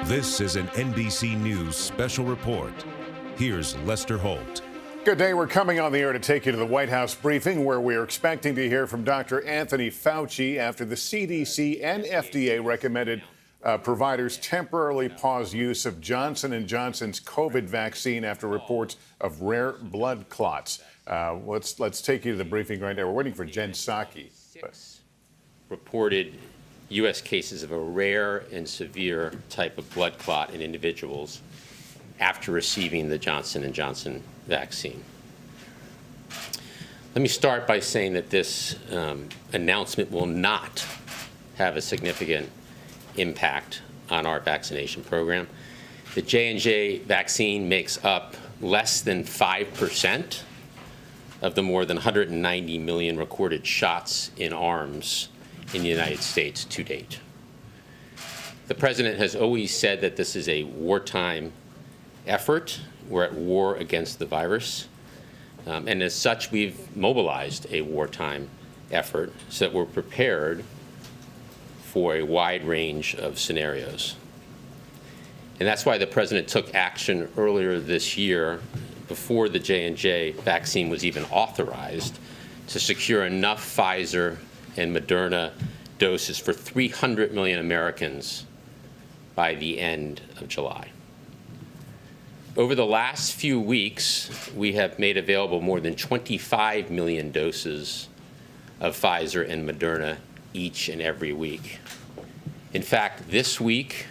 This is an NBC News special report. Here's Lester Holt. Good day. We're coming on the air to take you to the White House briefing, where we are expecting to hear from Dr. Anthony Fauci after the CDC and FDA recommended providers temporarily pause use of Johnson & Johnson's COVID vaccine after reports of rare blood clots. Let's take you to the briefing right now. We're waiting for Jen Psaki. Reported U.S. cases of a rare and severe type of blood clot in individuals after receiving the Johnson & Johnson vaccine. Let me start by saying that this announcement will not have a significant impact on our vaccination program. The J&J vaccine makes up less than 5% of the more than 190 million recorded shots in arms in the United States to date. The president has always said that this is a wartime effort. We're at war against the virus. And as such, we've mobilized a wartime effort so that we're prepared for a wide range of scenarios. And that's why the president took action earlier this year, before the J&J vaccine was even authorized, to secure enough Pfizer and Moderna doses for 300 million Americans by the end of July. Over the last few weeks, we have made available more than 25 million doses of Pfizer and Moderna each and every week. In fact, this week,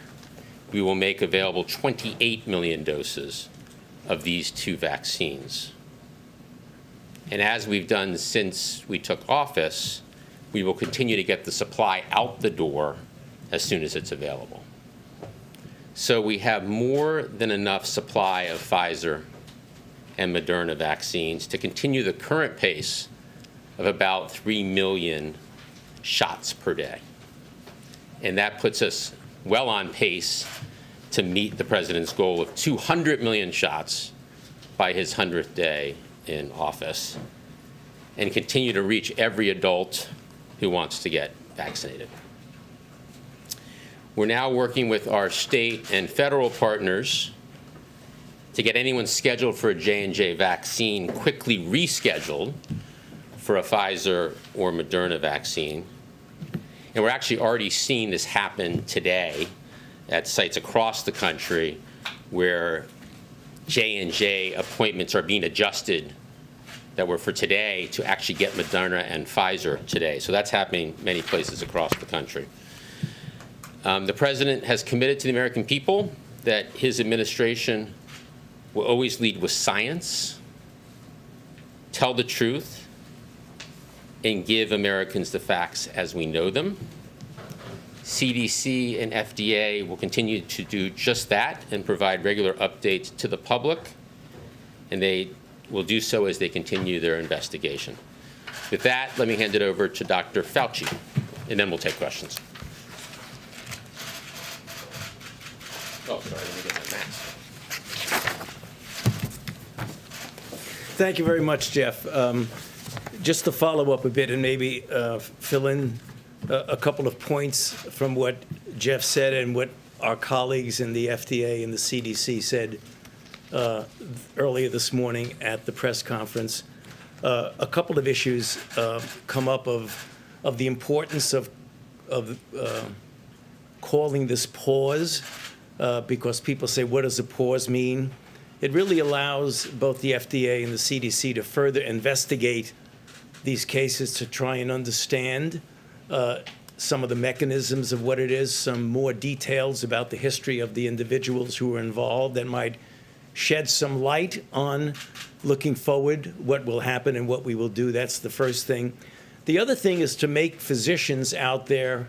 we will make available 28 million doses of these two vaccines. And as we've done since we took office, we will continue to get the supply out the door as soon as it's available. So we have more than enough supply of Pfizer and Moderna vaccines to continue the current pace of about 3 million shots per day. And that puts us well on pace to meet the president's goal of 200 million shots by his 100th day in office, and continue to reach every adult who wants to get vaccinated. We're now working with our state and federal partners to get anyone scheduled for a J&J vaccine quickly rescheduled for a Pfizer or Moderna vaccine. And we're actually already seeing this happen today at sites across the country where J&J appointments are being adjusted that were for today to actually get Moderna and Pfizer today. So that's happening many places across the country. The president has committed to the American people that his administration will always lead with science, tell the truth, and give Americans the facts as we know them. CDC and FDA will continue to do just that and provide regular updates to the public, and they will do so as they continue their investigation. With that, let me hand it over to Dr. Fauci, and then we'll take questions. Oh, sorry, let me get my mask. Thank you very much, Jeff. Just to follow up a bit and maybe fill in a couple of points from what Jeff said and what our colleagues in the FDA and the CDC said earlier this morning at the press conference. A couple of issues come up of the importance of calling this pause, because people say, what does a pause mean? It really allows both the FDA and the CDC to further investigate these cases to try and understand some of the mechanisms of what it is, some more details about the history of the individuals who were involved that might shed some light on looking forward, what will happen and what we will do. That's the first thing. The other thing is to make physicians out there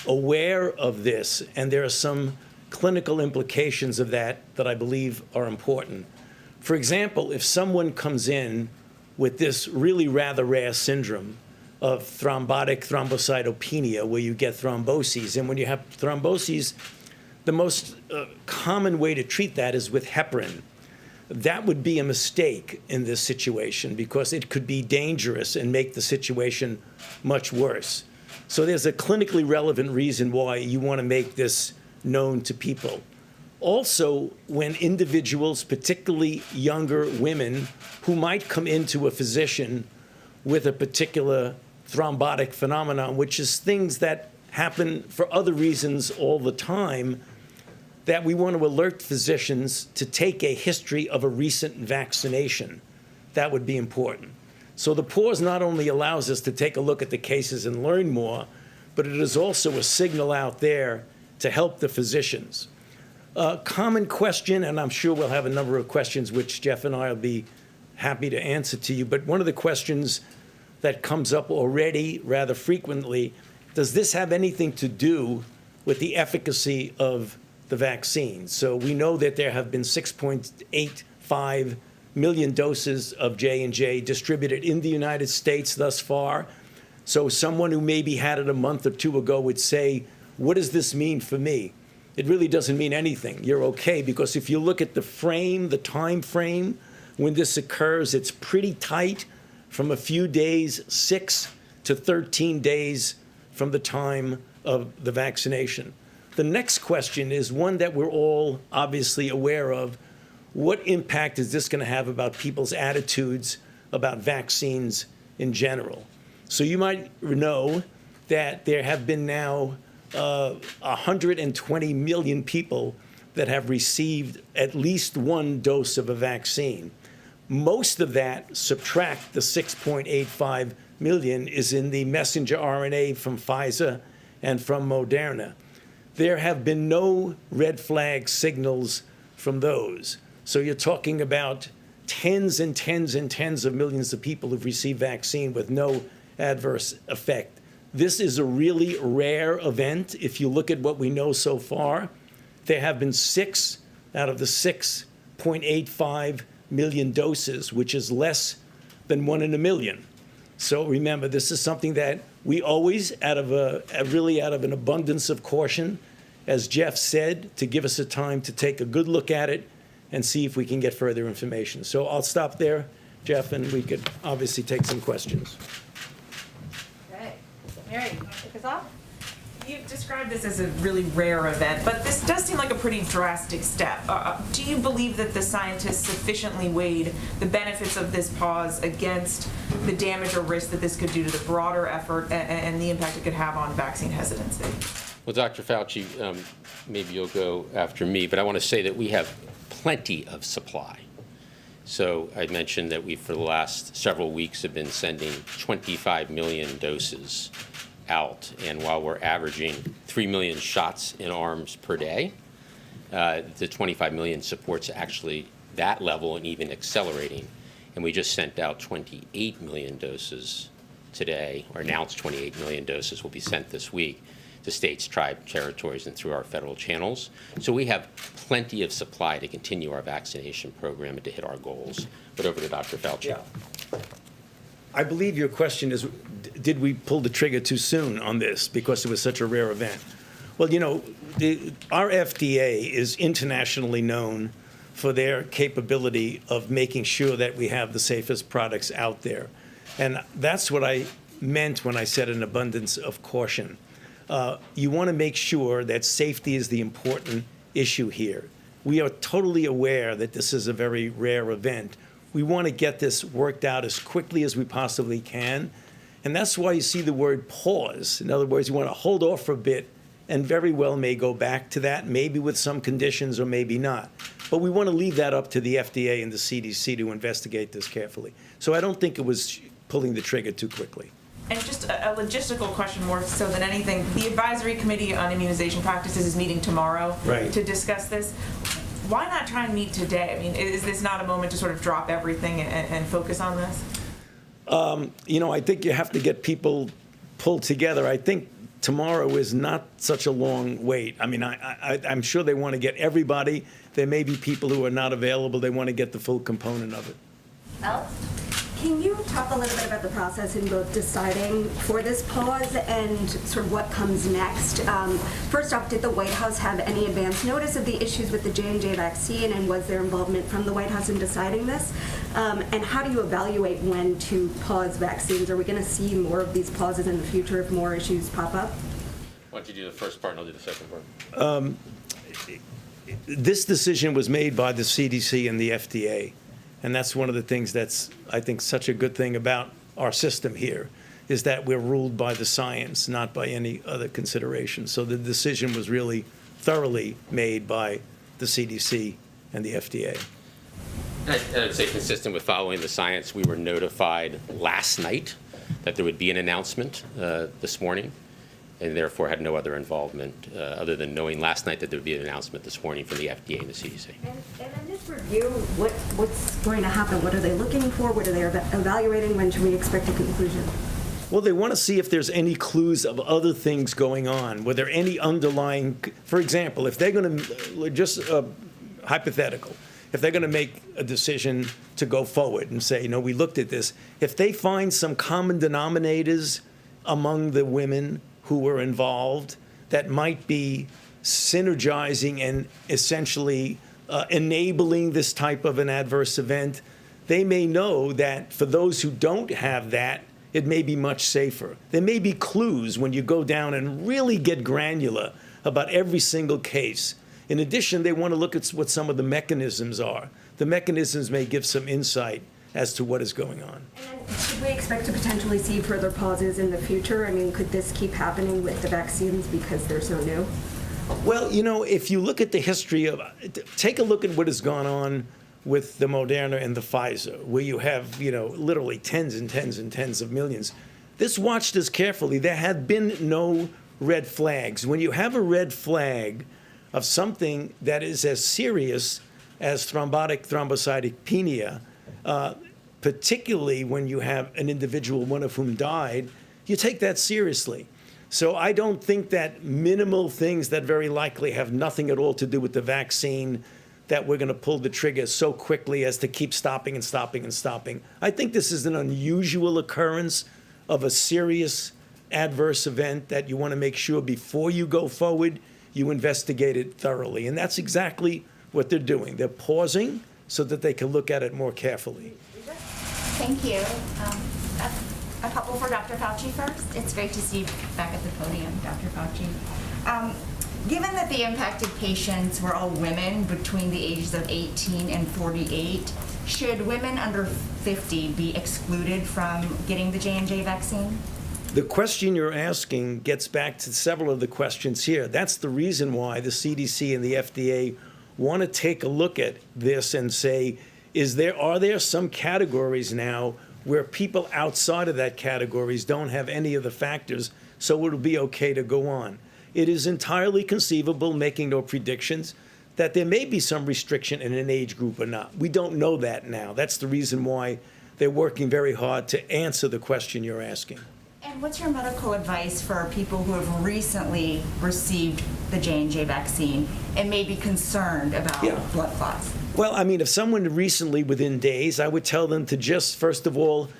aware of this, and there are some clinical implications of that I believe are important. For example, if someone comes in with this really rather rare syndrome of thrombotic thrombocytopenia, where you get thromboses, and when you have thromboses, the most common way to treat that is with heparin. That would be a mistake in this situation because it could be dangerous and make the situation much worse. So there's a clinically relevant reason why you want to make this known to people. Also, when individuals, particularly younger women, who might come into a physician with a particular thrombotic phenomenon, which is things that happen for other reasons all the time, that we want to alert physicians to take a history of a recent vaccination. That would be important. So the pause not only allows us to take a look at the cases and learn more, but it is also a signal out there to help the physicians. Common question, and I'm sure we'll have a number of questions which Jeff and I will be happy to answer to you, but one of the questions that comes up already rather frequently, does this have anything to do with the efficacy of the vaccine? So we know that there have been 6.85 million doses of J&J distributed in the United States thus far. So someone who maybe had it a month or two ago would say, what does this mean for me? It really doesn't mean anything. You're okay, because if you look at the time frame when this occurs, it's pretty tight, from a few days, 6 to 13 days from the time of the vaccination. The next question is one that we're all obviously aware of. What impact is this going to have about people's attitudes about vaccines in general? So you might know that there have been now 120 million people that have received at least one dose of a vaccine. Most of that, subtract the 6.85 million, is in the messenger RNA from Pfizer and from Moderna. There have been no red flag signals from those. So you're talking about tens and tens and tens of millions of people who've received vaccine with no adverse effect. This is a really rare event. If you look at what we know so far, there have been 6 out of the 6.85 million doses, which is less than 1 in a million. So remember, this is something that we always, out of an abundance of caution, as Jeff said, to give us a time to take a good look at it and see if we can get further information. So I'll stop there, Jeff, and we could obviously take some questions. Okay. Mary, you want to kick us off? You described this as a really rare event, but this does seem like a pretty drastic step. Do you believe that the scientists sufficiently weighed the benefits of this pause against the damage or risk that this could do to the broader effort and the impact it could have on vaccine hesitancy? Well, Dr. Fauci, maybe you'll go after me, but I want to say that we have plenty of supply. So I mentioned that we, for the last several weeks, have been sending 25 million doses out. And while we're averaging 3 million shots in arms per day, the 25 million supports actually that level and even accelerating. And we just sent out 28 million doses today, or announced 28 million doses will be sent this week to states, tribes, territories, and through our federal channels. So we have plenty of supply to continue our vaccination program and to hit our goals. But over to Dr. Fauci. Yeah. I believe your question is, did we pull the trigger too soon on this because it was such a rare event? Well, you know, our FDA is internationally known for their capability of making sure that we have the safest products out there. And that's what I meant when I said an abundance of caution. You want to make sure that safety is the important issue here. We are totally aware that this is a very rare event. We want to get this worked out as quickly as we possibly can. And that's why you see the word pause. In other words, you want to hold off for a bit and very well may go back to that, maybe with some conditions or maybe not. But we want to leave that up to the FDA and the CDC to investigate this carefully. So I don't think it was pulling the trigger too quickly. And just a logistical question more so than anything. The Advisory Committee on Immunization Practices is meeting tomorrow to discuss this. Why not try and meet today? I mean, is this not a moment to sort of drop everything and focus on this? You know, I think you have to get people pulled together. I think tomorrow is not such a long wait. I mean, I'm sure they want to get everybody. There may be people who are not available. They want to get the full component of it. Elle? Can you talk a little bit about the process in both deciding for this pause and sort of what comes next? First off, did the White House have any advance notice of the issues with the J&J vaccine, and was there involvement from the White House in deciding this? And how do you evaluate when to pause vaccines? Are we going to see more of these pauses in the future if more issues pop up? Why don't you do the first part and I'll do the second part? this decision was made by the CDC and the FDA. And that's one of the things that's, I think, such a good thing about our system here, is that we're ruled by the science, not by any other consideration. So the decision was really thoroughly made by the CDC and the FDA. I'd say consistent with following the science, we were notified last night that there would be an announcement this morning, and therefore had no other involvement other than knowing last night that there would be an announcement this morning from the FDA and the CDC. And in this review, what's going to happen? What are they looking for? What are they evaluating? When should we expect a conclusion? Well, they want to see if there's any clues of other things going on. Were there any underlying, for example, if they're going to, just hypothetical, if they're going to make a decision to go forward and say, we looked at this, if they find some common denominators among the women who were involved that might be synergizing and essentially enabling this type of an adverse event, they may know that for those who don't have that, it may be much safer. There may be clues when you go down and really get granular about every single case. In addition, they want to look at what some of the mechanisms are. The mechanisms may give some insight as to what is going on. And then should we expect to potentially see further pauses in the future? I mean, could this keep happening with the vaccines because they're so new? Well, if you look at the history of, take a look at what has gone on with the Moderna and the Pfizer, where you have, literally tens and tens and tens of millions. This watched us carefully. There had been no red flags. When you have a red flag of something that is as serious as thrombotic thrombocytopenia, particularly when you have an individual, one of whom died, you take that seriously. So I don't think that minimal things that very likely have nothing at all to do with the vaccine, that we're going to pull the trigger so quickly as to keep stopping and stopping and stopping. I think this is an unusual occurrence of a serious adverse event that you want to make sure before you go forward, you investigate it thoroughly. And that's exactly what they're doing. They're pausing so that they can look at it more carefully. Thank you. A couple for Dr. Fauci first. It's great to see you back at the podium, Dr. Fauci. Given that the impacted patients were all women between the ages of 18 and 48, should women under 50 be excluded from getting the J&J vaccine? The question you're asking gets back to several of the questions here. That's the reason why the CDC and the FDA want to take a look at this and say, are there some categories now where people outside of that categories don't have any of the factors, so it'll be okay to go on? It is entirely conceivable, making no predictions, that there may be some restriction in an age group or not. We don't know that now. That's the reason why they're working very hard to answer the question you're asking. And what's your medical advice for people who have recently received the J&J vaccine and may be concerned about blood clots? Well, if someone recently, within days, I would tell them to just, first of all,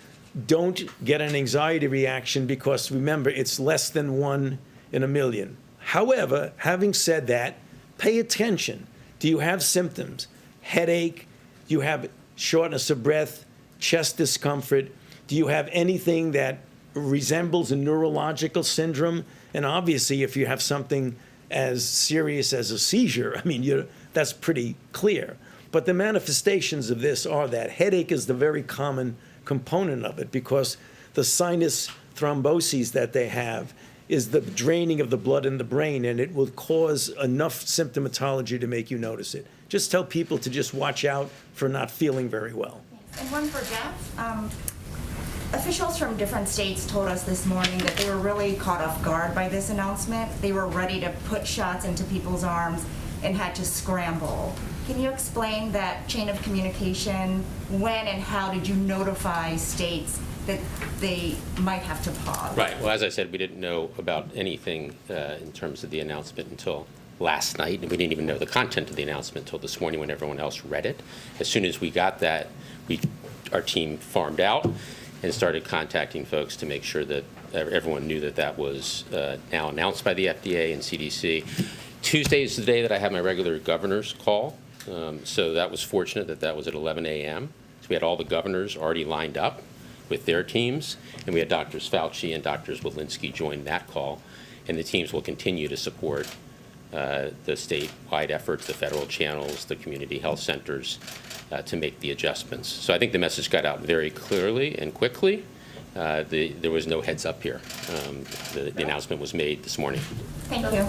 don't get an anxiety reaction, because remember, it's less than 1 in a million. However, having said that, pay attention. Do you have symptoms? Headache? Do you have shortness of breath? Chest discomfort? Do you have anything that resembles a neurological syndrome? And obviously, if you have something as serious as a seizure, that's pretty clear. But the manifestations of this are that headache is the very common component of it, because the sinus thromboses that they have is the draining of the blood in the brain, and it will cause enough symptomatology to make you notice it. Just tell people to just watch out for not feeling very well. And one for Jeff. Officials from different states told us this morning that they were really caught off guard by this announcement. They were ready to put shots into people's arms and had to scramble. Can you explain that chain of communication? When and how did you notify states that they might have to pause? Right. Well, as I said, we didn't know about anything in terms of the announcement until last night, and we didn't even know the content of the announcement until this morning when everyone else read it. As soon as we got that, our team farmed out and started contacting folks to make sure that everyone knew that that was now announced by the FDA and CDC. Tuesday is the day that I have my regular governor's call, so that was fortunate that was at 11 a.m. So we had all the governors already lined up with their teams, and we had Drs. Fauci and Drs. Walensky join that call, and the teams will continue to support the statewide efforts, the federal channels, the community health centers to make the adjustments. So I think the message got out very clearly and quickly. There was no heads up here. The announcement was made this morning. Thank you.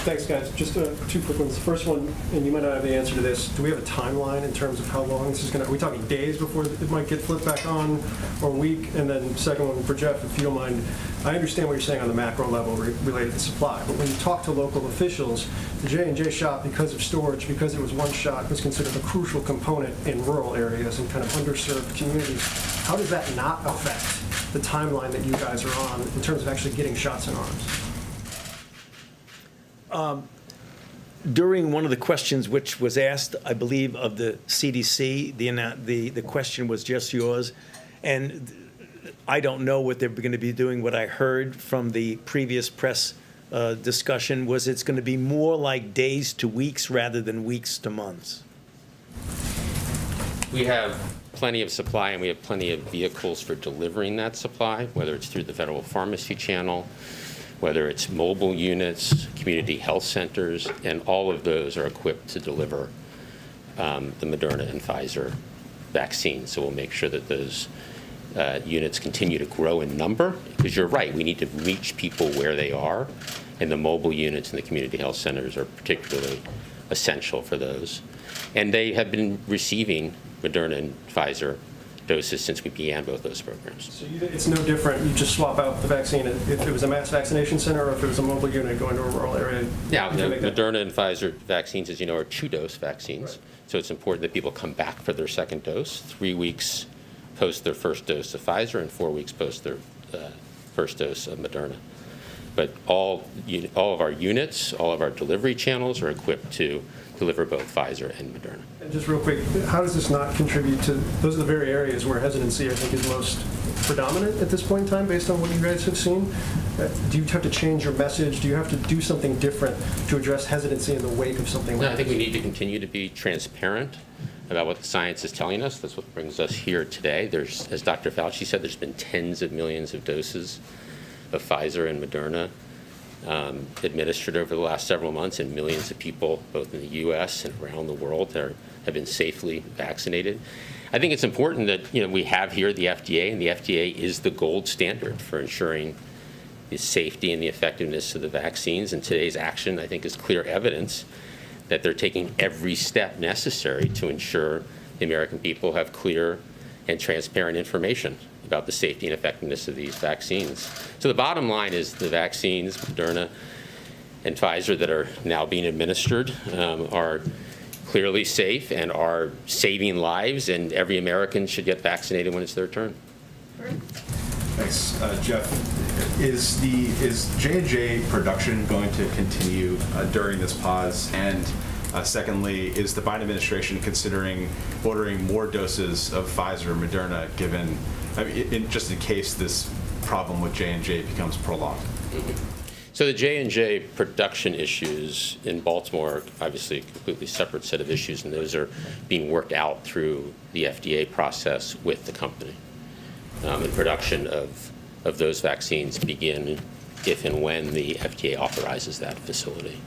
Thanks, guys. Just two quick ones. The first one, and you might not have the answer to this, do we have a timeline in terms of how long this is going to, are we talking days before it might get flipped back on, or a week? And then second one for Jeff, if you don't mind, I understand what you're saying on the macro level related to supply, but when you talk to local officials, the J&J shot, because of storage, because it was one shot, was considered a crucial component in rural areas and kind of underserved communities. How does that not affect the timeline that you guys are on in terms of actually getting shots in arms? During one of the questions which was asked, I believe, of the CDC, the question was just yours, and I don't know what they're going to be doing. What I heard from the previous press discussion was it's going to be more like days to weeks rather than weeks to months. We have plenty of supply, and we have plenty of vehicles for delivering that supply, whether it's through the federal pharmacy channel, whether it's mobile units, community health centers, and all of those are equipped to deliver the Moderna and Pfizer vaccines. So we'll make sure that those units continue to grow in number, because you're right, we need to reach people where they are, and the mobile units and the community health centers are particularly essential for those. And they have been receiving Moderna and Pfizer doses since we began both those programs. So it's no different. You just swap out the vaccine if it was a mass vaccination center or if it was a mobile unit going to a rural area. Now, the Moderna and Pfizer vaccines, as you know, are 2-dose vaccines. Right. So it's important that people come back for their second dose, 3 weeks post their first dose of Pfizer and 4 weeks post their first dose of Moderna. But all of our units, all of our delivery channels are equipped to deliver both Pfizer and Moderna. And just real quick, how does this not contribute to, those are the very areas where hesitancy, I think, is most predominant at this point in time, based on what you guys have seen? Do you have to change your message? Do you have to do something different to address hesitancy in the wake of something like this? No, I think we need to continue to be transparent about what the science is telling us. That's what brings us here today. There's, as Dr. Fauci said, there's been tens of millions of doses of Pfizer and Moderna administered over the last several months, and millions of people, both in the U.S. and around the world, have been safely vaccinated. I think it's important that we have here the FDA, and the FDA is the gold standard for ensuring the safety and the effectiveness of the vaccines. And today's action, I think, is clear evidence that they're taking every step necessary to ensure the American people have clear and transparent information about the safety and effectiveness of these vaccines. So the bottom line is the vaccines, Moderna and Pfizer, that are now being administered are clearly safe and are saving lives, and every American should get vaccinated when it's their turn. Thanks. Jeff, is J&J production going to continue during this pause? And secondly, is the Biden administration considering ordering more doses of Pfizer and Moderna, given, just in case this problem with J&J becomes prolonged? So the J&J production issues in Baltimore, obviously a completely separate set of issues, and those are being worked out through the FDA process with the company. And production of those vaccines begin if and when the FDA authorizes that facility.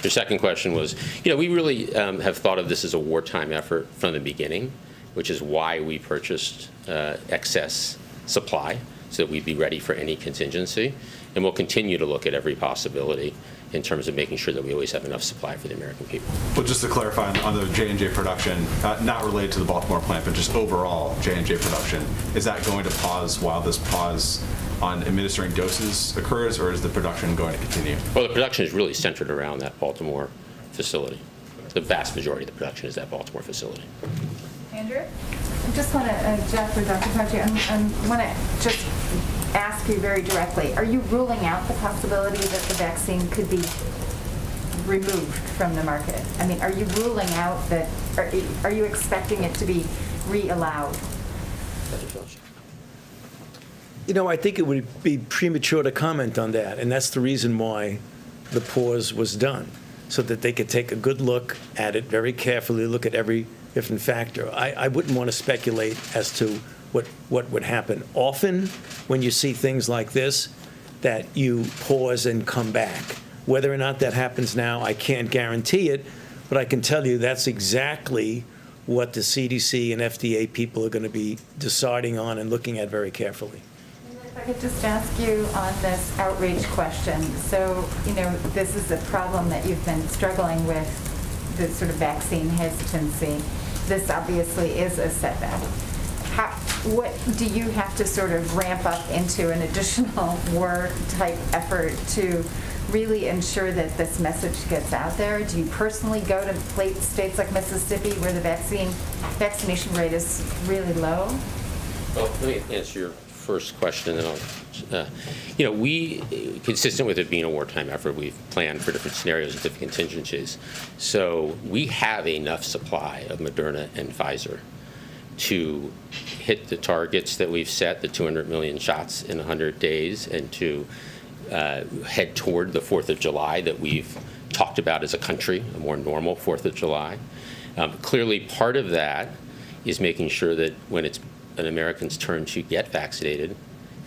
Your second question was, we really have thought of this as a wartime effort from the beginning, which is why we purchased excess supply, so that we'd be ready for any contingency. And we'll continue to look at every possibility in terms of making sure that we always have enough supply for the American people. Well, just to clarify on the J&J production, not related to the Baltimore plant, but just overall J&J production, is that going to pause while this pause on administering doses occurs, or is the production going to continue? Well, the production is really centered around that Baltimore facility. The vast majority of the production is that Baltimore facility. Andrew? I just want to, Jeff or Dr. Fauci, I want to just ask you very directly, are you ruling out the possibility that the vaccine could be removed from the market? I mean, are you ruling out that, are you expecting it to be re-allowed? Dr. Fauci. I think it would be premature to comment on that, and that's the reason why the pause was done, so that they could take a good look at it very carefully, look at every different factor. I wouldn't want to speculate as to what would happen. Often, when you see things like this, that you pause and come back. Whether or not that happens now, I can't guarantee it, but I can tell you that's exactly what the CDC and FDA people are going to be deciding on and looking at very carefully. If I could just ask you on this outreach question. So, this is a problem that you've been struggling with, the sort of vaccine hesitancy. This obviously is a setback. What do you have to sort of ramp up into an additional war type effort to really ensure that this message gets out there? Do you personally go to states like Mississippi where the vaccination rate is really low? Well, let me answer your first question, and then I'll, we, consistent with it being a wartime effort, we've planned for different scenarios and different contingencies. So we have enough supply of Moderna and Pfizer to hit the targets that we've set, the 200 million shots in 100 days, and to head toward the 4th of July that we've talked about as a country, a more normal 4th of July. Clearly, part of that is making sure that when it's an American's turn to get vaccinated,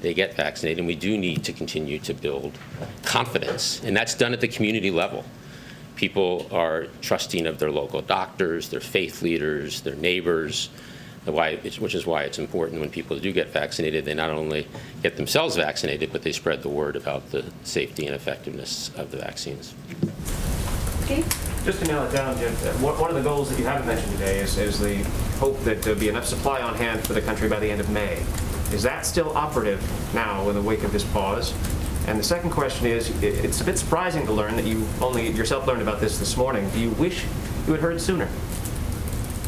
they get vaccinated, and we do need to continue to build confidence, and that's done at the community level. People are trusting of their local doctors, their faith leaders, their neighbors, which is why it's important when people do get vaccinated, they not only get themselves vaccinated, but they spread the word about the safety and effectiveness of the vaccines. Steve? Just to nail it down, Jim, one of the goals that you haven't mentioned today is the hope that there'll be enough supply on hand for the country by the end of May. Is that still operative now in the wake of this pause? And the second question is, it's a bit surprising to learn that you only yourself learned about this morning. Do you wish you had heard sooner?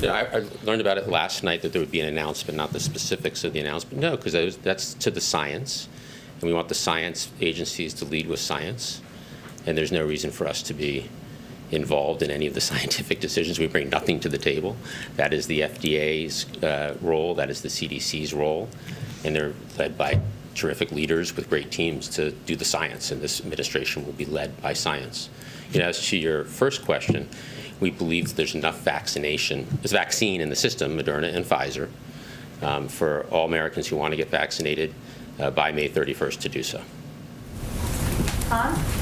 Yeah, I learned about it last night that there would be an announcement, not the specifics of the announcement. No, because that's to the science, and we want the science agencies to lead with science, and there's no reason for us to be involved in any of the scientific decisions. We bring nothing to the table. That is the FDA's role, that is the CDC's role, and they're led by terrific leaders with great teams to do the science, and this administration will be led by science. As to your first question, we believe there's enough vaccine in the system, Moderna and Pfizer, for all Americans who want to get vaccinated by May 31st to do so.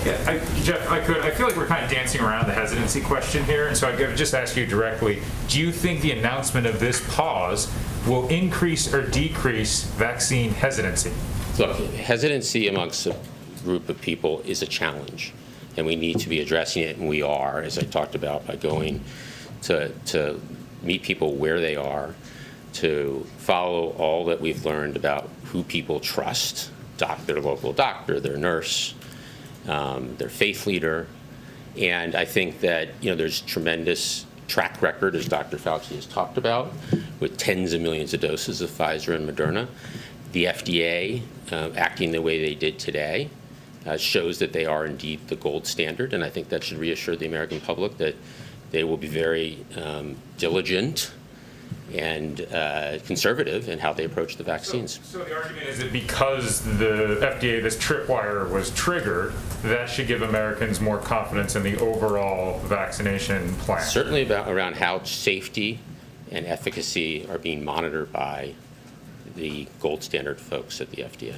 Yeah, Jeff, I feel like we're kind of dancing around the hesitancy question here, and so I'd just ask you directly, do you think the announcement of this pause will increase or decrease vaccine hesitancy? Look, hesitancy amongst a group of people is a challenge, and we need to be addressing it, and we are, as I talked about, by going to meet people where they are, to follow all that we've learned about who people trust, their local doctor, their nurse, their faith leader. And I think that there's tremendous track record, as Dr. Fauci has talked about, with tens of millions of doses of Pfizer and Moderna. The FDA, acting the way they did today, shows that they are indeed the gold standard, and I think that should reassure the American public that they will be very diligent and conservative in how they approach the vaccines. So the argument is that because the FDA, this tripwire was triggered, that should give Americans more confidence in the overall vaccination plan. Certainly around how safety and efficacy are being monitored by the gold standard folks at the FDA.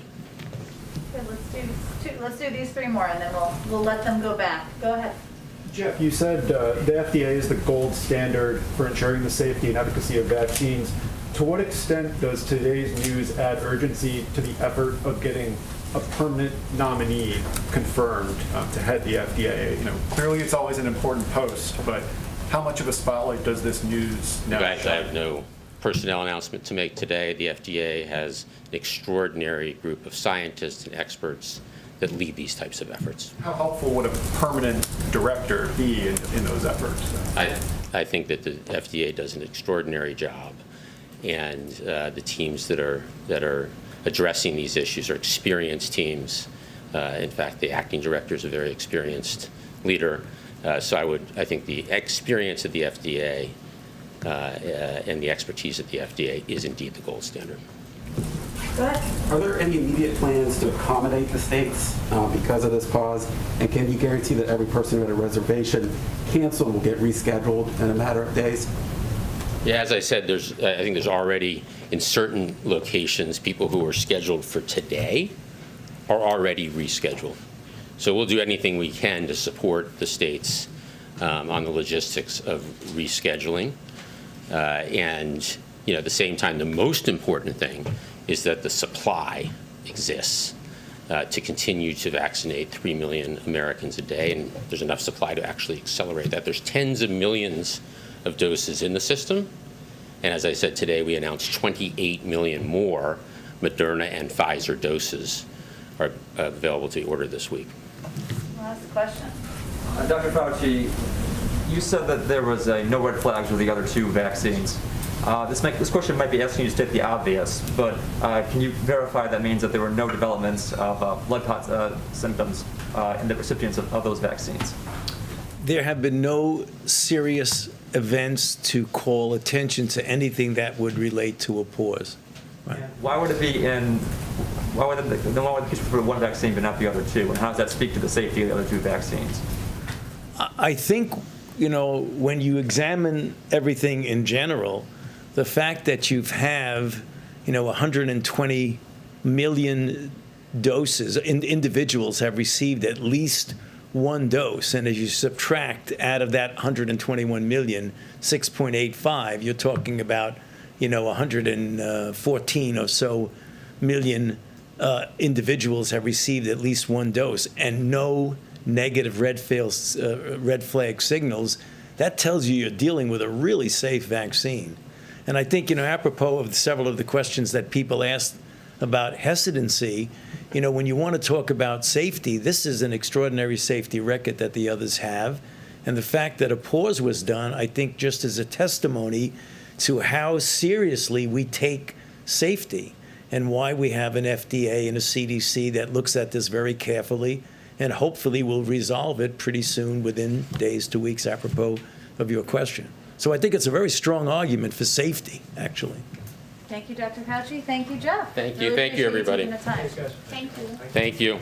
Okay, let's do these three more, and then we'll let them go back. Go ahead. Jeff, you said the FDA is the gold standard for ensuring the safety and efficacy of vaccines. To what extent does today's news add urgency to the effort of getting a permanent nominee confirmed to head the FDA? Clearly it's always an important post, but how much of a spotlight does this news now I have no personnel announcement to make today. The FDA has an extraordinary group of scientists and experts that lead these types of efforts. How helpful would a permanent director be in those efforts? I think that the FDA does an extraordinary job, and the teams that are addressing these issues are experienced teams. In fact, the acting director is a very experienced leader. So I think the experience of the FDA and the expertise at the FDA is indeed the gold standard. Go ahead. Are there any immediate plans to accommodate the states because of this pause? And can you guarantee that every person who had a reservation canceled will get rescheduled in a matter of days? Yeah, as I said, I think there's already, in certain locations, people who are scheduled for today are already rescheduled. So we'll do anything we can to support the states on the logistics of rescheduling. And at the same time, the most important thing is that the supply exists to continue to vaccinate 3 million Americans a day, and there's enough supply to actually accelerate that. There's tens of millions of doses in the system, and as I said today, we announced 28 million more Moderna and Pfizer doses are available to be ordered this week. Last question. Dr. Fauci, you said that there was no red flags with the other two vaccines. This question might be asking you to state the obvious, but can you verify that means that there were no developments of blood clot symptoms in the recipients of those vaccines? There have been no serious events to call attention to anything that would relate to a pause. Right. Why would it be why would the case for one vaccine but not the other two? And how does that speak to the safety of the other two vaccines? I think, when you examine everything in general, the fact that you have, 120 million doses, individuals have received at least one dose. And as you subtract out of that 121 million, 6.85, you're talking about, 114 or so million individuals have received at least one dose and no negative red flag signals. That tells you you're dealing with a really safe vaccine. And I think, apropos of several of the questions that people asked about hesitancy, when you want to talk about safety, this is an extraordinary safety record that the others have. And the fact that a pause was done, I think, just as a testimony to how seriously we take safety and why we have an FDA and a CDC that looks at this very carefully and hopefully will resolve it pretty soon, within days to weeks, apropos of your question. So I think it's a very strong argument for safety, actually. Thank you, Dr. Fauci. Thank you, Jeff. Thank you. Really Thank you, appreciate everybody. taking the time. Thank you. Thank you.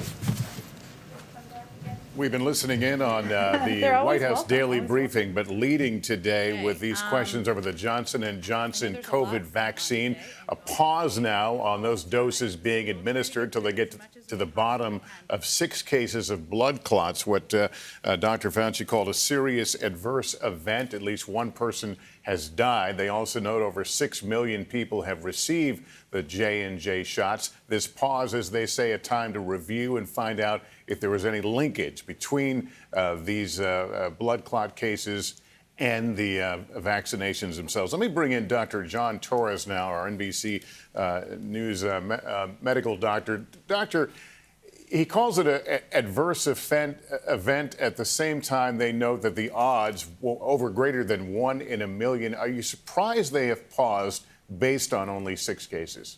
We've been listening in on the White House daily briefing, but leading today with these questions over the Johnson & Johnson COVID vaccine. A pause now on those doses being administered till they get to the bottom of 6 cases of blood clots, what Dr. Fauci called a serious adverse event. At least one person has died. They also note over 6 million people have received the J&J shots. This pause, as they say, a time to review and find out if there was any linkage between these blood clot cases and the vaccinations themselves. Let me bring in Dr. John Torres now, our NBC News medical doctor. Doctor, he calls it an adverse event. At the same time, they note that the odds were over greater than 1 in a million. Are you surprised they have paused based on only 6 cases?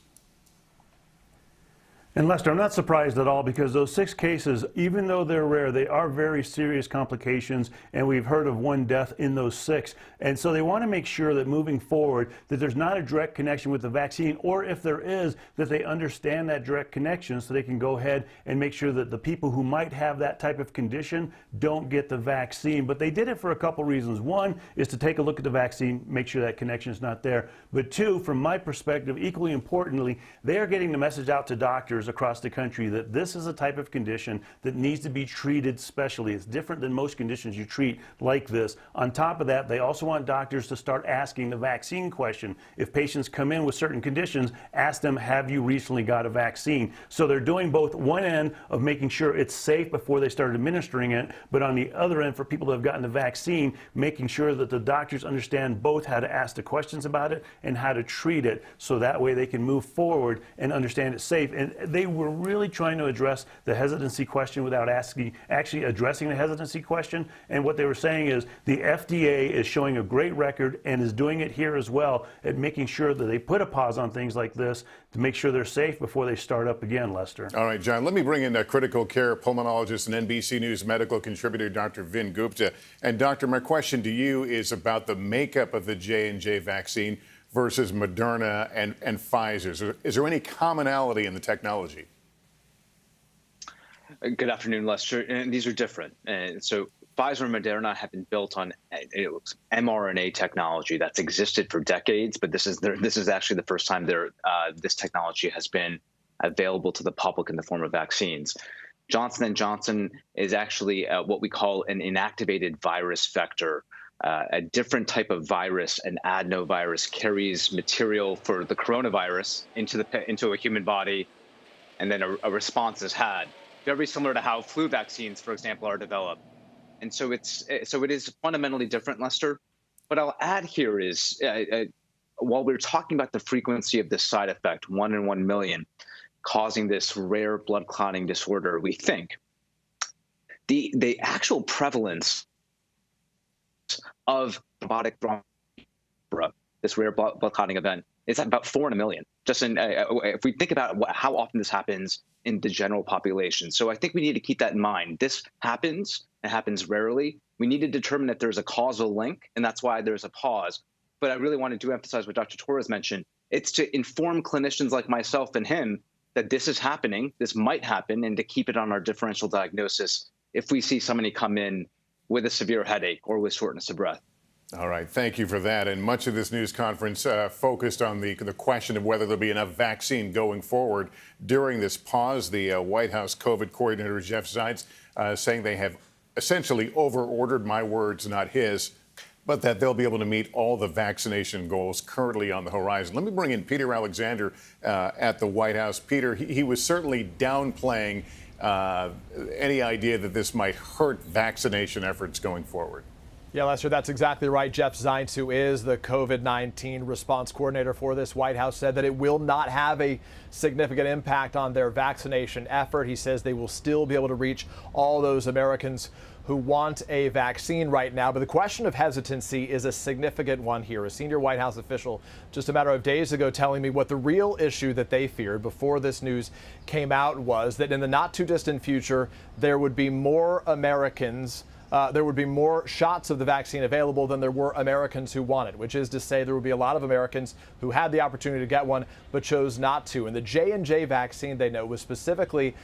And Lester, I'm not surprised at all, because those 6 cases, even though they're rare, they are very serious complications, and we've heard of 1 death in those 6. And so they want to make sure that moving forward that there's not a direct connection with the vaccine, or if there is, that they understand that direct connection so they can go ahead and make sure that the people who might have that type of condition don't get the vaccine. But they did it for a couple reasons. One is to take a look at the vaccine, make sure that connection is not there. But 2, from my perspective, equally importantly, they are getting the message out to doctors across the country that this is a type of condition that needs to be treated specially. It's different than most conditions you treat like this. On top of that, they also want doctors to start asking the vaccine question. If patients come in with certain conditions, ask them, have you recently got a vaccine? So they're doing both one end of making sure it's safe before they start administering it, but on the other end, for people that have gotten the vaccine, making sure that the doctors understand both how to ask the questions about it and how to treat it, so that way they can move forward and understand it's safe. And they were really trying to address the hesitancy question without actually addressing the hesitancy question. And what they were saying is the FDA is showing a great record and is doing it here as well at making sure that they put a pause on things like this to make sure they're safe before they start up again, Lester. All right, John, let me bring in a critical care pulmonologist and NBC News medical contributor, Dr. Vin Gupta. And Doctor, my question to you is about the makeup of the J&J vaccine versus Moderna and Pfizer. Is there any commonality in the technology? Good afternoon, Lester. And these are different. And so Pfizer and Moderna have been built on mRNA technology that's existed for decades, but this is actually the first time this technology has been available to the public in the form of vaccines. Johnson & Johnson is actually what we call an inactivated virus vector. A different type of virus, an adenovirus, carries material for the coronavirus into a human body, and then a response is had. Very similar to how flu vaccines, for example, are developed. And so it is fundamentally different, Lester. What I'll add here is, while we're talking about the frequency of this side effect, 1 in 1 million, causing this rare blood clotting disorder, we think the actual prevalence of thrombotic thrombus, this rare blood clotting event, is about 4 in a million. Just if we think about how often this happens in the general population. So I think we need to keep that in mind. This happens. It happens rarely. We need to determine if there's a causal link, and that's why there's a pause. But I really wanted to emphasize what Dr. Torres mentioned. It's to inform clinicians like myself and him that this is happening, this might happen, and to keep it on our differential diagnosis if we see somebody come in with a severe headache or with shortness of breath. All right, thank you for that. And much of this news conference focused on the question of whether there'll be enough vaccine going forward during this pause. The White House COVID coordinator, Jeff Zients, saying they have essentially over-ordered, my words, not his, but that they'll be able to meet all the vaccination goals currently on the horizon. Let me bring in Peter Alexander at the White House. Peter, he was certainly downplaying any idea that this might hurt vaccination efforts going forward. Yeah, Lester, that's exactly right. Jeff Zients, who is the COVID-19 response coordinator for this White House, said that it will not have a significant impact on their vaccination effort. He says they will still be able to reach all those Americans who want a vaccine right now. But the question of hesitancy is a significant one here. A senior White House official just a matter of days ago telling me what the real issue that they feared before this news came out was that in the not too distant future, there would be more Americans there would be more shots of the vaccine available than there were Americans who wanted, which is to say there would be a lot of Americans who had the opportunity to get one but chose not to. And the J&J vaccine, they know, was specifically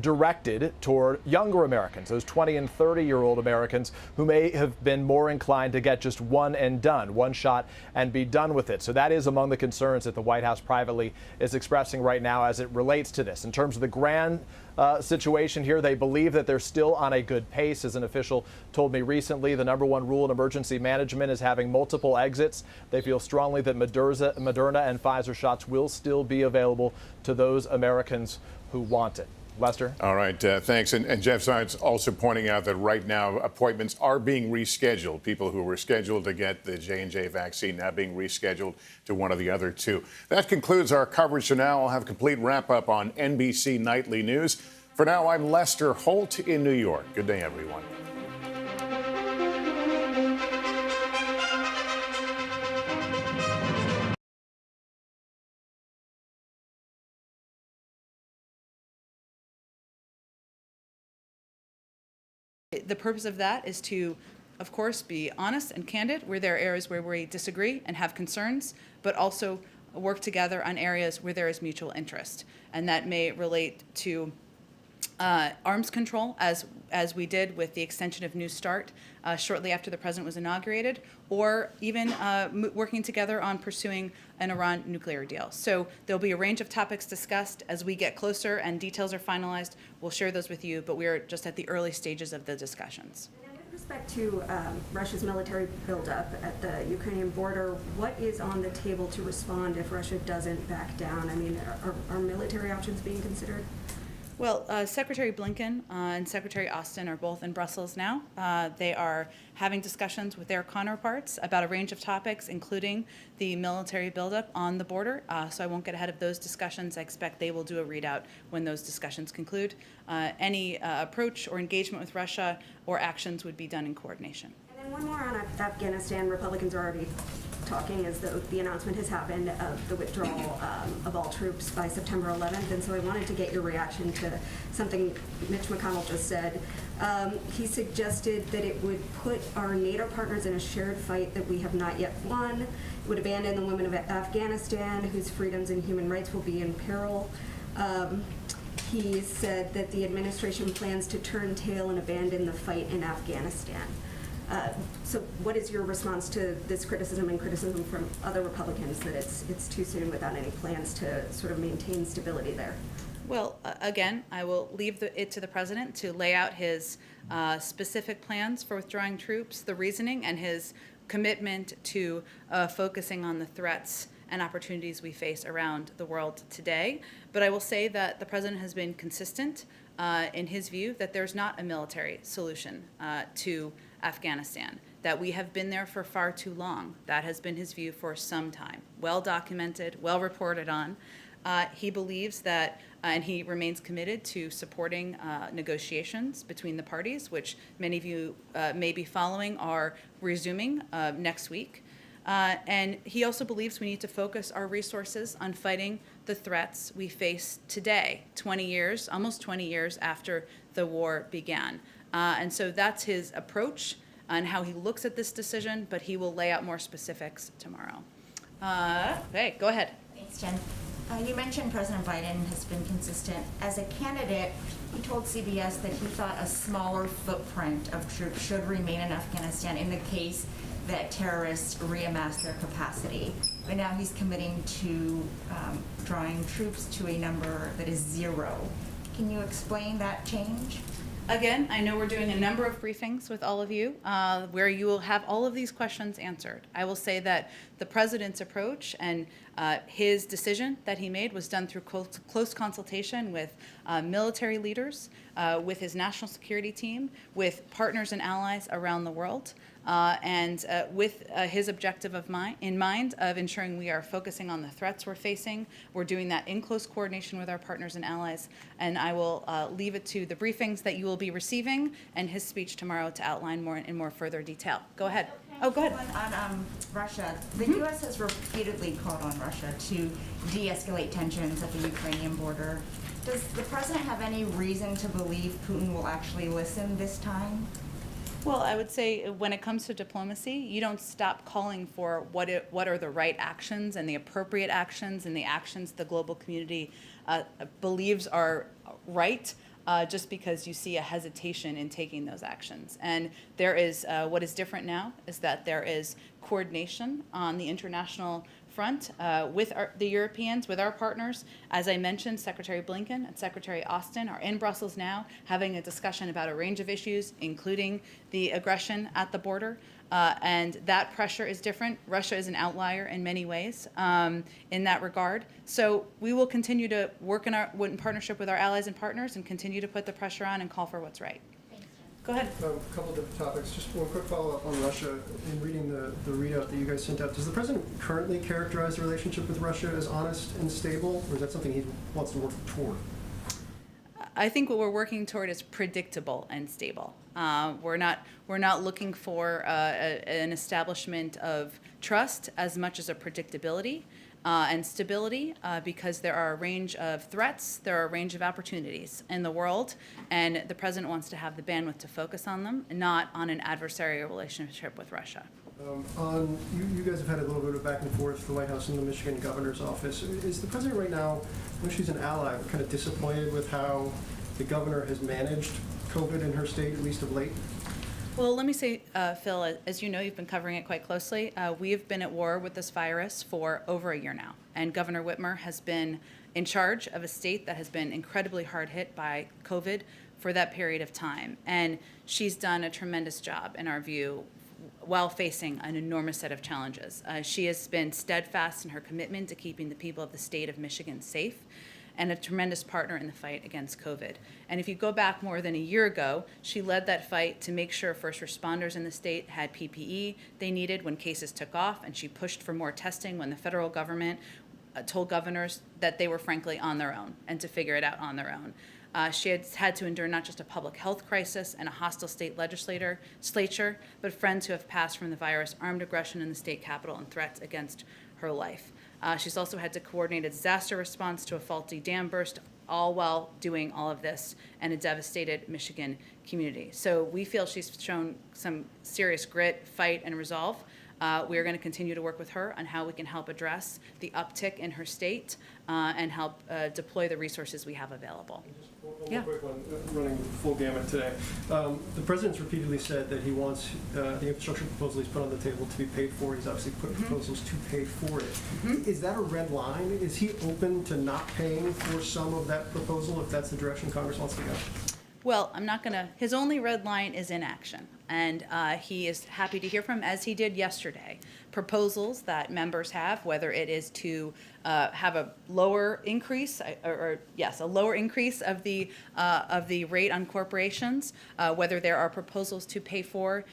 directed toward younger Americans, those 20 and 30-year-old Americans who may have been more inclined to get just one and done, one shot and be done with it. So that is among the concerns that the White House privately is expressing right now as it relates to this. In terms of the grand situation here, they believe that they're still on a good pace. As an official told me recently, the #1 rule in emergency management is having multiple exits. They feel strongly that Moderna and Pfizer shots will still be available to those Americans who want it. Lester? All right, thanks. And Jeff Zients also pointing out that right now appointments are being rescheduled. People who were scheduled to get the J&J vaccine now being rescheduled to one of the other two. That concludes our coverage for now. I'll have a complete wrap-up on NBC Nightly News. For now, I'm Lester Holt in New York. Good day, everyone. The purpose of that is to, of course, be honest and candid where there are areas where we disagree and have concerns, but also work together on areas where there is mutual interest. And that may relate to arms control, as we did with the extension of New START shortly after the president was inaugurated, or even working together on pursuing an Iran nuclear deal. So there'll be a range of topics discussed. As we get closer and details are finalized, we'll share those with you, but we're just at the early stages of the discussions. And with respect to Russia's military buildup at the Ukrainian border, what is on the table to respond if Russia doesn't back down? I mean, are military options being considered? Well, Secretary Blinken and Secretary Austin are both in Brussels now. They are having discussions with their counterparts about a range of topics, including the military buildup on the border. So I won't get ahead of those discussions. I expect they will do a readout when those discussions conclude. Any approach or engagement with Russia or actions would be done in coordination. And then one more on Afghanistan. Republicans are already talking as though the announcement has happened of the withdrawal of all troops by September 11th. And so I wanted to get your reaction to something Mitch McConnell just said. He suggested that it would put our NATO partners in a shared fight that we have not yet won. It would abandon the women of Afghanistan, whose freedoms and human rights will be in peril. He said that the administration plans to turn tail and abandon the fight in Afghanistan. So what is your response to this criticism and criticism from other Republicans that it's too soon without any plans to sort of maintain stability there? Well, again, I will leave it to the president to lay out his specific plans for withdrawing troops, the reasoning, and his commitment to focusing on the threats and opportunities we face around the world today. But I will say that the president has been consistent in his view that there's not a military solution to Afghanistan, that we have been there for far too long. That has been his view for some time, well documented, well reported on. He believes that, and he remains committed to supporting negotiations between the parties, which many of you may be following, are resuming next week. And he also believes we need to focus our resources on fighting the threats we face today, 20 years, almost 20 years after the war began. And so that's his approach and how he looks at this decision, but he will lay out more specifics tomorrow. Okay, go ahead. Thanks, Jen. You mentioned President Biden has been consistent. As a candidate, he told CBS that he thought a smaller footprint of troops should remain in Afghanistan in the case that terrorists reamass their capacity. But now he's committing to drawing troops to a number that is 0. Can you explain that change? Again, I know we're doing a number of briefings with all of you where you will have all of these questions answered. I will say that the president's approach and his decision that he made was done through close consultation with military leaders, with his national security team, with partners and allies around the world, and with his objective in mind of ensuring we are focusing on the threats we're facing. We're doing that in close coordination with our partners and allies, and I will leave it to the briefings that you will be receiving and his speech tomorrow to outline more in more further detail. Go ahead. Oh, go ahead. On Russia, the U.S. has repeatedly called on Russia to de-escalate tensions at the Ukrainian border. Does the president have any reason to believe Putin will actually listen this time? Well, I would say when it comes to diplomacy, you don't stop calling for what are the right actions and the appropriate actions and the actions the global community believes are right. Just because you see a hesitation in taking those actions. And there is, what is different now is that there is coordination on the international front with the Europeans, with our partners. As I mentioned, Secretary Blinken and Secretary Austin are in Brussels now having a discussion about a range of issues, including the aggression at the border. And that pressure is different. Russia is an outlier in many ways in that regard. So we will continue to work in partnership with our allies and partners and continue to put the pressure on and call for what's right. Go ahead. A couple of different topics. Just one quick follow-up on Russia. In reading the readout that you guys sent out, does the president currently characterize the relationship with Russia as honest and stable, or is that something he wants to work toward? I think what we're working toward is predictable and stable. We're not looking for an establishment of trust as much as a predictability and stability because there are a range of threats, there are a range of opportunities in the world, and the president wants to have the bandwidth to focus on them, not on an adversarial relationship with Russia. You guys have had a little bit of back and forth, the White House and the Michigan governor's office. Is the president right now, when she's an ally, kind of disappointed with how the governor has managed COVID in her state, at least of late? Well, let me say, Phil, as you know, you've been covering it quite closely. We have been at war with this virus for over a year now, and Governor Whitmer has been in charge of a state that has been incredibly hard hit by COVID for that period of time. And she's done a tremendous job, in our view, while facing an enormous set of challenges. She has been steadfast in her commitment to keeping the people of the state of Michigan safe and a tremendous partner in the fight against COVID. And if you go back more than a year ago, she led that fight to make sure first responders in the state had PPE they needed when cases took off, and she pushed for more testing when the federal government told governors that they were frankly on their own and to figure it out on their own. She has had to endure not just a public health crisis and a hostile state legislature, but friends who have passed from the virus, armed aggression in the state capitol, and threats against her life. She's also had to coordinate a disaster response to a faulty dam burst, all while doing all of this in a devastated Michigan community. So we feel she's shown some serious grit, fight, and resolve. We are going to continue to work with her on how we can help address the uptick in her state and help deploy the resources we have available. One more quick one, running full gamut today. The president's repeatedly said that he wants the infrastructure proposal he's put on the table to be paid for. He's obviously put proposals to pay for it. Is that a red line? Is he open to not paying for some of that proposal if that's the direction Congress wants to go? Well, I'm not going to, his only red line is inaction. And he is happy to hear from, as he did yesterday, proposals that members have, whether it is to have a lower increase, a lower increase of the rate on corporations, whether there are proposals to pay for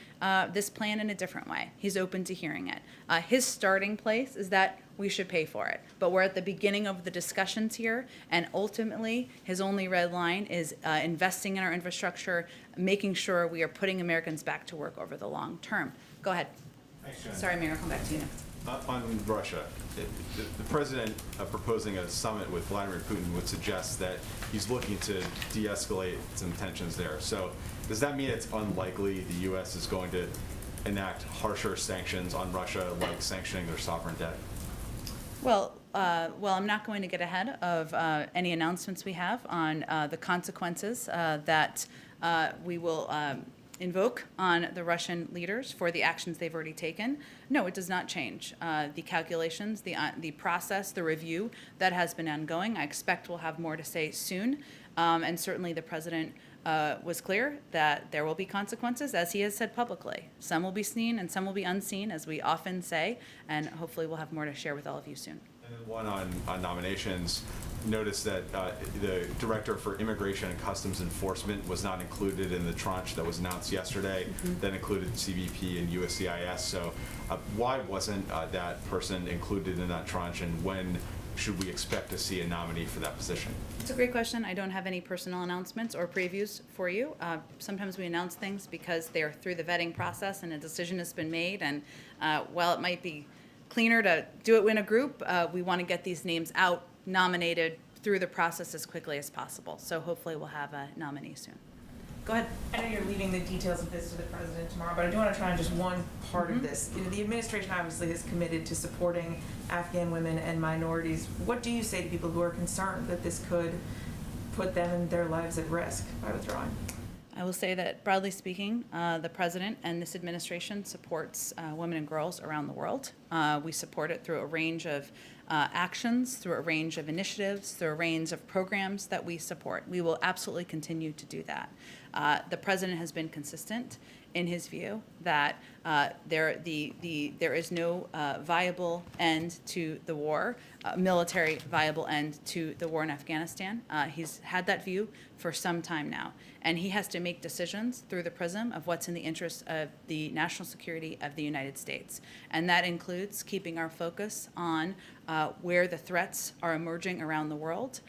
this plan in a different way. He's open to hearing it. His starting place is that we should pay for it. But we're at the beginning of the discussions here, and ultimately, his only red line is investing in our infrastructure, making sure we are putting Americans back to work over the long term. Go ahead. Thanks, Jen. Sorry, Mayor, I'll come back to you next. On Russia, the president proposing a summit with Vladimir Putin would suggest that he's looking to de-escalate some tensions there. So does that mean it's unlikely the U.S. is going to enact harsher sanctions on Russia, like sanctioning their sovereign debt? Well, I'm not going to get ahead of any announcements we have on the consequences that we will invoke on the Russian leaders for the actions they've already taken. No, it does not change. The calculations, the process, the review that has been ongoing, I expect we'll have more to say soon. And certainly the president was clear that there will be consequences, as he has said publicly. Some will be seen and some will be unseen, as we often say, and hopefully we'll have more to share with all of you soon. And then one on nominations. Noticed that the Director for Immigration and Customs Enforcement was not included in the tranche that was announced yesterday. That included CBP and USCIS. So why wasn't that person included in that tranche, and when should we expect to see a nominee for that position? It's a great question. I don't have any personal announcements or previews for you. Sometimes we announce things because they're through the vetting process and a decision has been made. And while it might be cleaner to do it in a group, we want to get these names out, nominated through the process as quickly as possible. So hopefully we'll have a nominee soon. Go ahead. I know you're leaving the details of this to the president tomorrow, but I do want to try on just one part of this. You know, the administration obviously is committed to supporting Afghan women and minorities. What do you say to people who are concerned that this could put them and their lives at risk by withdrawing? I will say that, broadly speaking, the president and this administration supports women and girls around the world. We support it through a range of actions, through a range of initiatives, through a range of programs that we support. We will absolutely continue to do that. The president has been consistent in his view that there is no viable end to the war, military viable end to the war in Afghanistan. He's had that view for some time now, and he has to make decisions through the prism of what's in the interest of the national security of the United States, and that includes keeping our focus on where the threats are emerging around the world,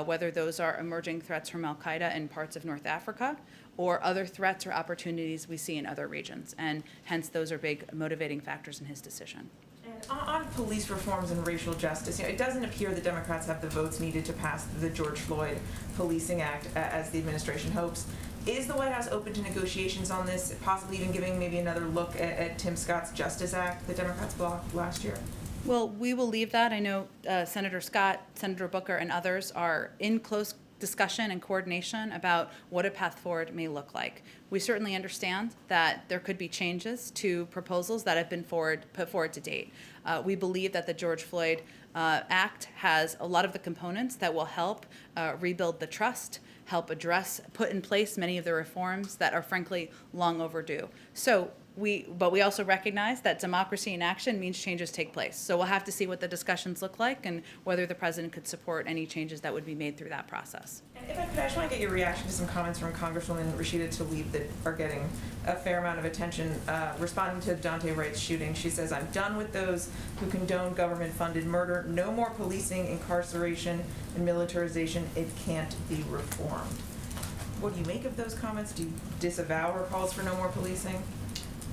whether those are emerging threats from Al-Qaeda in parts of North Africa, or other threats or opportunities we see in other regions. And hence, those are big motivating factors in his decision. And on police reforms and racial justice, you know, it doesn't appear the Democrats have the votes needed to pass the George Floyd Policing Act as the administration hopes. Is the White House open to negotiations on this, possibly even giving maybe another look at Tim Scott's Justice Act the Democrats blocked last year? Well, we will leave that. I know Senator Scott, Senator Booker, and others are in close discussion and coordination about what a path forward may look like. We certainly understand that there could be changes to proposals that have been put forward to date. We believe that the George Floyd Act has a lot of the components that will help rebuild the trust, help put in place many of the reforms that are frankly long overdue. But we also recognize that democracy in action means changes take place. So we'll have to see what the discussions look like and whether the president could support any changes that would be made through that process. And if I could, I just want to get your reaction to some comments from Congresswoman Rashida Tlaib that are getting a fair amount of attention. Responding to Dante Wright's shooting, she says, "I'm done with those who condone government-funded murder. No more policing, incarceration, and militarization. It can't be reformed." What do you make of those comments? Do you disavow her calls for no more policing?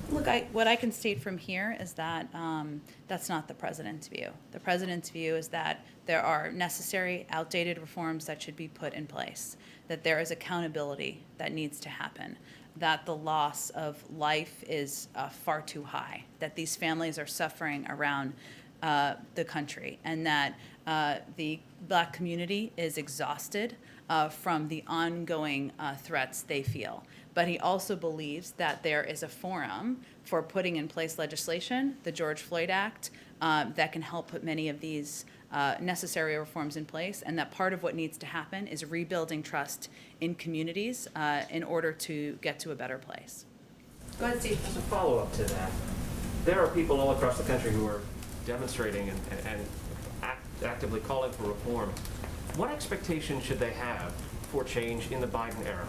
Look, what I can state from here is that that's not the president's view. The president's view is that there are necessary, outdated reforms that should be put in place, that there is accountability that needs to happen, that the loss of life is far too high, that these families are suffering around the country, and that the Black community is exhausted from the ongoing threats they feel. But he also believes that there is a forum for putting in place legislation, the George Floyd Act, that can help put many of these necessary reforms in place, and that part of what needs to happen is rebuilding trust in communities in order to get to a better place. Go ahead, Steve. As a follow-up to that, there are people all across the country who are demonstrating and actively calling for reform. What expectation should they have for change in the Biden era?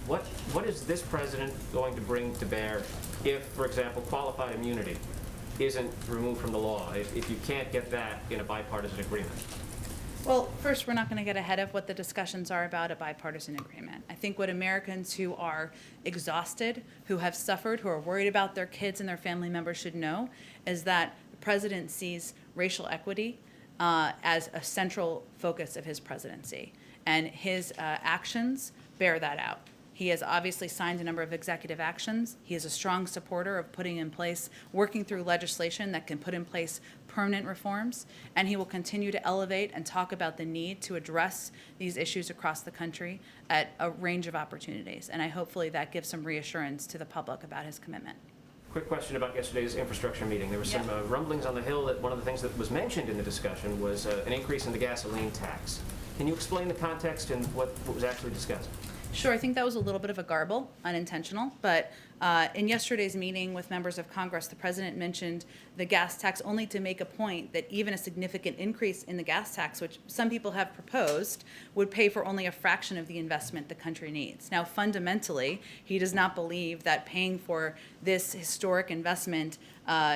What is this president going to bring to bear if, for example, qualified immunity isn't removed from the law, if you can't get that in a bipartisan agreement? Well, first, we're not going to get ahead of what the discussions are about a bipartisan agreement. I think what Americans who are exhausted, who have suffered, who are worried about their kids and their family members should know is that the president sees racial equity as a central focus of his presidency, and his actions bear that out. He has obviously signed a number of executive actions. He is a strong supporter of putting in place, working through legislation that can put in place permanent reforms, and he will continue to elevate and talk about the need to address these issues across the country at a range of opportunities. And hopefully that gives some reassurance to the public about his commitment. Quick question about yesterday's infrastructure meeting. There were some rumblings on the Hill that one of the things that was mentioned in the discussion was an increase in the gasoline tax. Can you explain the context and what was actually discussed? Sure, I think that was a little bit of a garble, unintentional, but in yesterday's meeting with members of Congress, the president mentioned the gas tax only to make a point that even a significant increase in the gas tax, which some people have proposed, would pay for only a fraction of the investment the country needs. Now, fundamentally, he does not believe that paying for this historic investment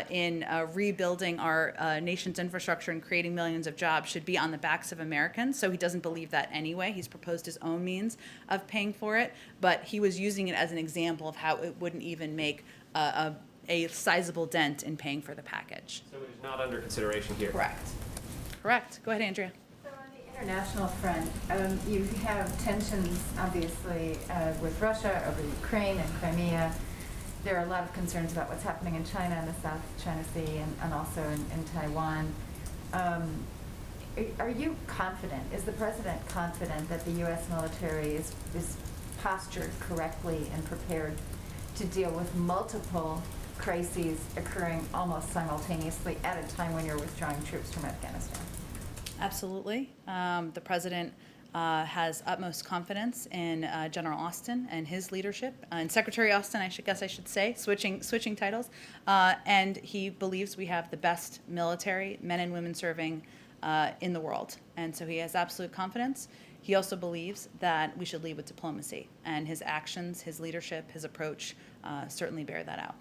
in rebuilding our nation's infrastructure and creating millions of jobs should be on the backs of Americans. So he doesn't believe that anyway. He's proposed his own means of paying for it, but he was using it as an example of how it wouldn't even make a sizable dent in paying for the package. So it is not under consideration here? Correct. Correct. Go ahead, Andrea. So on the international front, you have tensions, obviously, with Russia over Ukraine and Crimea. There are a lot of concerns about what's happening in China and the South China Sea and also in Taiwan. Are you confident, is the president confident that the U.S. military is postured correctly and prepared to deal with multiple crises occurring almost simultaneously at a time when you're withdrawing troops from Afghanistan? Absolutely. The president has utmost confidence in General Austin and his leadership, and Secretary Austin, I should say, switching titles, and he believes we have the best military, men and women serving in the world, and so he has absolute confidence. He also believes that we should lead with diplomacy, and his actions, his leadership, his approach certainly bear that out.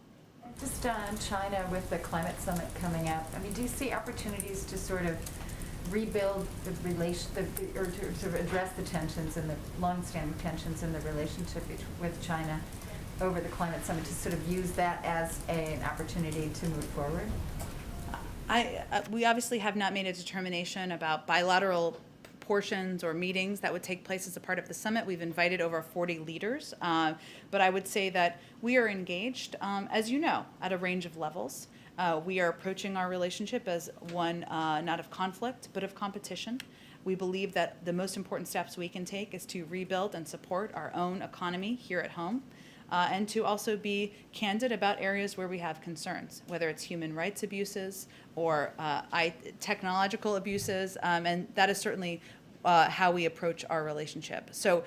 Just on China with the climate summit coming up, I mean, do you see opportunities to sort of rebuild the relation, or to sort of address the tensions and the long-standing tensions in the relationship with China over the climate summit, to sort of use that as an opportunity to move forward? We obviously have not made a determination about bilateral portions or meetings that would take place as a part of the summit. We've invited over 40 leaders, but I would say that we are engaged, as you know, at a range of levels. We are approaching our relationship as one not of conflict, but of competition. We believe that the most important steps we can take is to rebuild and support our own economy here at home, and to also be candid about areas where we have concerns, whether it's human rights abuses or technological abuses, and that is certainly how we approach our relationship. So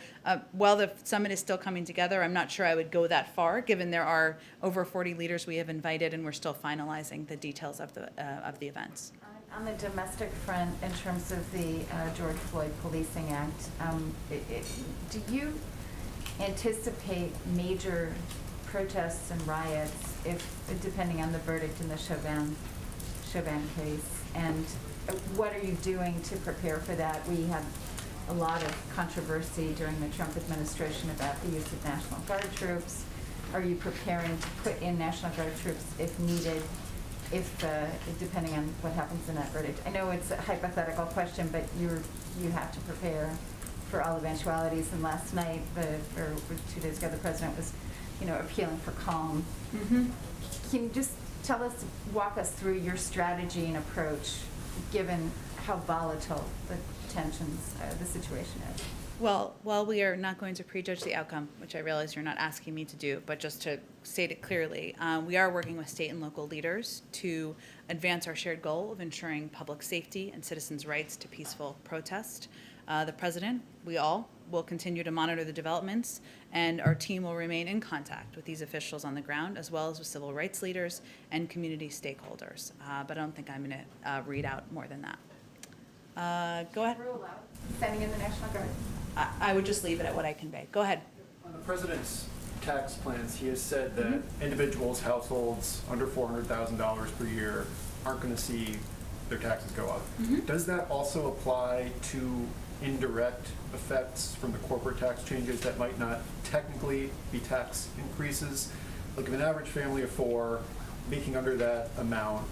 while the summit is still coming together, I'm not sure I would go that far, given there are over 40 leaders we have invited, and we're still finalizing the details of the events. On the domestic front, in terms of the George Floyd Policing Act, do you anticipate major protests and riots depending on the verdict in the Chauvin case? And what are you doing to prepare for that? We had a lot of controversy during the Trump administration about the use of National Guard troops. Are you preparing to put in National Guard troops if needed, depending on what happens in that verdict? I know it's a hypothetical question, but you have to prepare for all eventualities. And last night, or 2 days ago, the president was, appealing for calm. Mm-hmm. Can you just walk us through your strategy and approach, given how volatile the tensions, the situation is? Well, while we are not going to prejudge the outcome, which I realize you're not asking me to do, but just to state it clearly, we are working with state and local leaders to advance our shared goal of ensuring public safety and citizens' rights to peaceful protest. The president, we all, will continue to monitor the developments, and our team will remain in contact with these officials on the ground, as well as with civil rights leaders and community stakeholders. But I don't think I'm going to read out more than that. Go ahead. Rule out sending in the National Guard. I would just leave it at what I convey. Go ahead. On the president's tax plans, he has said that individuals, households under $400,000 per year aren't going to see their taxes go up. Does that also apply to indirect effects from the corporate tax changes that might not technically be tax increases? Like if an average family of four making under that amount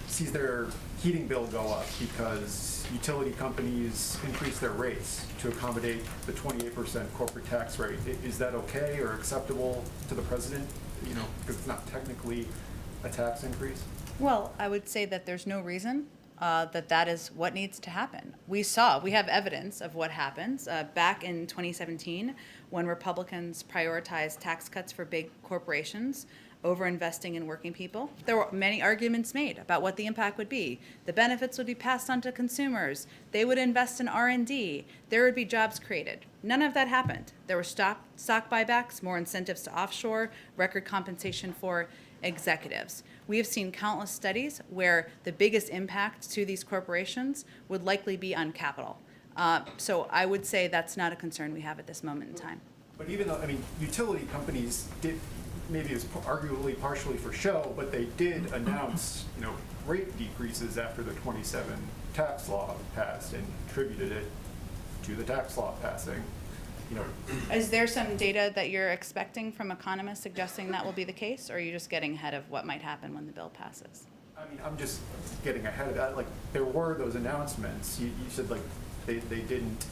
sees their heating bill go up because utility companies increase their rates to accommodate the 28% corporate tax rate, is that okay or acceptable to the president? You know, because it's not technically a tax increase? Well, I would say that there's no reason that is what needs to happen. We have evidence of what happens. Back in 2017, when Republicans prioritized tax cuts for big corporations over investing in working people, there were many arguments made about what the impact would be. The benefits would be passed on to consumers. They would invest in R&D. There would be jobs created. None of that happened. There were stock buybacks, more incentives to offshore, record compensation for executives. We have seen countless studies where the biggest impact to these corporations would likely be on capital. So I would say that's not a concern we have at this moment in time. But even though, I mean, utility companies did, maybe it's arguably partially for show, but they did announce, you know, rate decreases after the 27 tax law passed and attributed it to the tax law passing. You know, is there some data that you're expecting from economists suggesting that will be the case, or are you just getting ahead of what might happen when the bill passes? I mean, I'm just getting ahead of that. Like, there were those announcements. You said, like, they didn't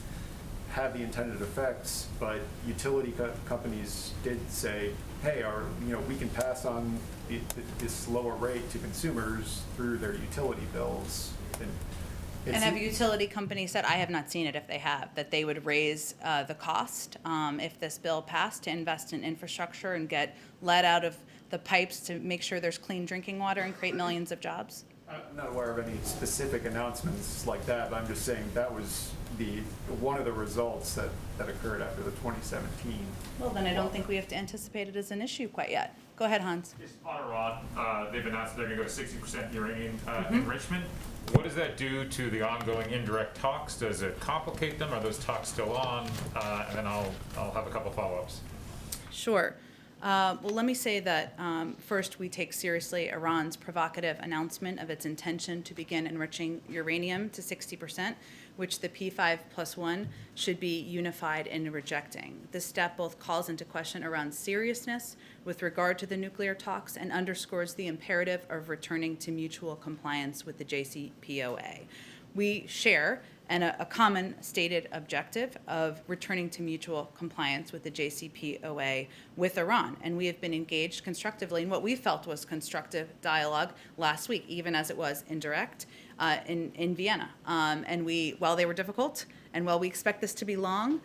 have the intended effects, but utility companies did say, hey, we can pass on this lower rate to consumers through their utility bills. And have utility companies said, I have not seen it if they have, that they would raise the cost if this bill passed to invest in infrastructure and get lead out of the pipes to make sure there's clean drinking water and create millions of jobs? I'm not aware of any specific announcements like that, but I'm just saying that was one of the results that occurred after the 2017. Well, then I don't think we have to anticipate it as an issue quite yet. Go ahead, Hans. Just on Iran, they've announced they're going to go to 60% uranium enrichment. What does that do to the ongoing indirect talks? Does it complicate them? Are those talks still on? And then I'll have a couple follow-ups. Sure. Well, let me say that first, we take seriously Iran's provocative announcement of its intention to begin enriching uranium to 60%, which the P5+1 should be unified in rejecting. This step both calls into question Iran's seriousness with regard to the nuclear talks and underscores the imperative of returning to mutual compliance with the JCPOA. We share a common stated objective of returning to mutual compliance with the JCPOA with Iran. And we have been engaged constructively in what we felt was constructive dialogue last week, even as it was indirect, in Vienna. And while they were difficult, and while we expect this to be long,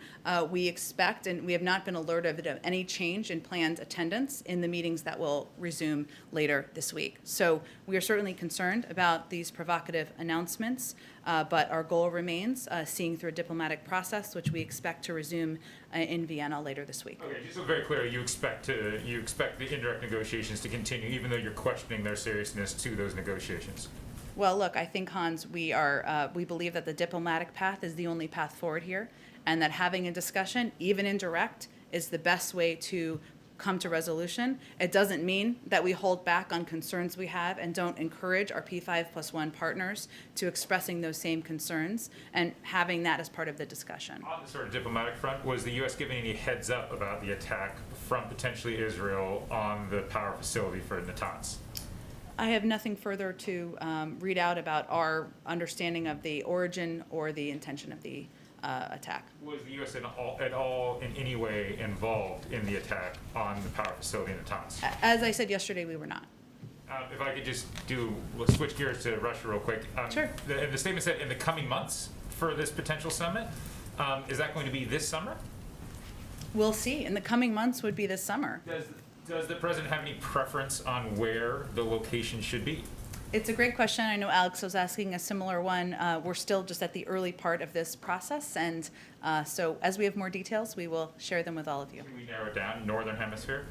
we expect, and we have not been alerted of any change in planned attendance in the meetings that will resume later this week. So we are certainly concerned about these provocative announcements, but our goal remains seeing through a diplomatic process, which we expect to resume in Vienna later this week. Okay, just so very clear, you expect the indirect negotiations to continue, even though you're questioning their seriousness to those negotiations. Well, look, I think, Hans, we believe that the diplomatic path is the only path forward here, and that having a discussion, even indirect, is the best way to come to resolution. It doesn't mean that we hold back on concerns we have and don't encourage our P5+1 partners to expressing those same concerns and having that as part of the discussion. On the sort of diplomatic front, was the U.S. giving any heads up about the attack from potentially Israel on the power facility for Natanz? I have nothing further to read out about our understanding of the origin or the intention of the attack. Was the U.S. at all in any way involved in the attack on the power facility in Natanz? As I said yesterday, we were not. If I could just switch gears to Russia real quick. Sure. The statement said in the coming months for this potential summit. Is that going to be this summer? We'll see. In the coming months would be this summer. Does the president have any preference on where the location should be? It's a great question. I know Alex was asking a similar one. We're still just at the early part of this process, and so as we have more details, we will share them with all of you. Can we narrow it down? Northern Hemisphere?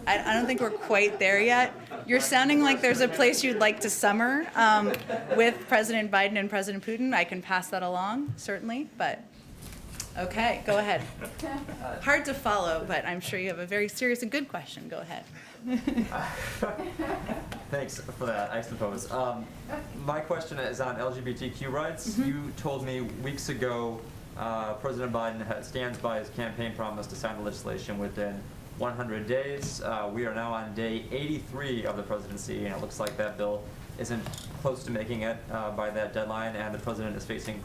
I don't think we're quite there yet. You're sounding like there's a place you'd like to summer with President Biden and President Putin. I can pass that along, certainly, but okay, go ahead. Hard to follow, but I'm sure you have a very serious and good question. Go ahead. Thanks for that, I suppose. My question is on LGBTQ rights. You told me weeks ago President Biden stands by his campaign promise to sign the legislation within 100 days. We are now on day 83 of the presidency, and it looks like that bill isn't close to making it by that deadline, and the president is facing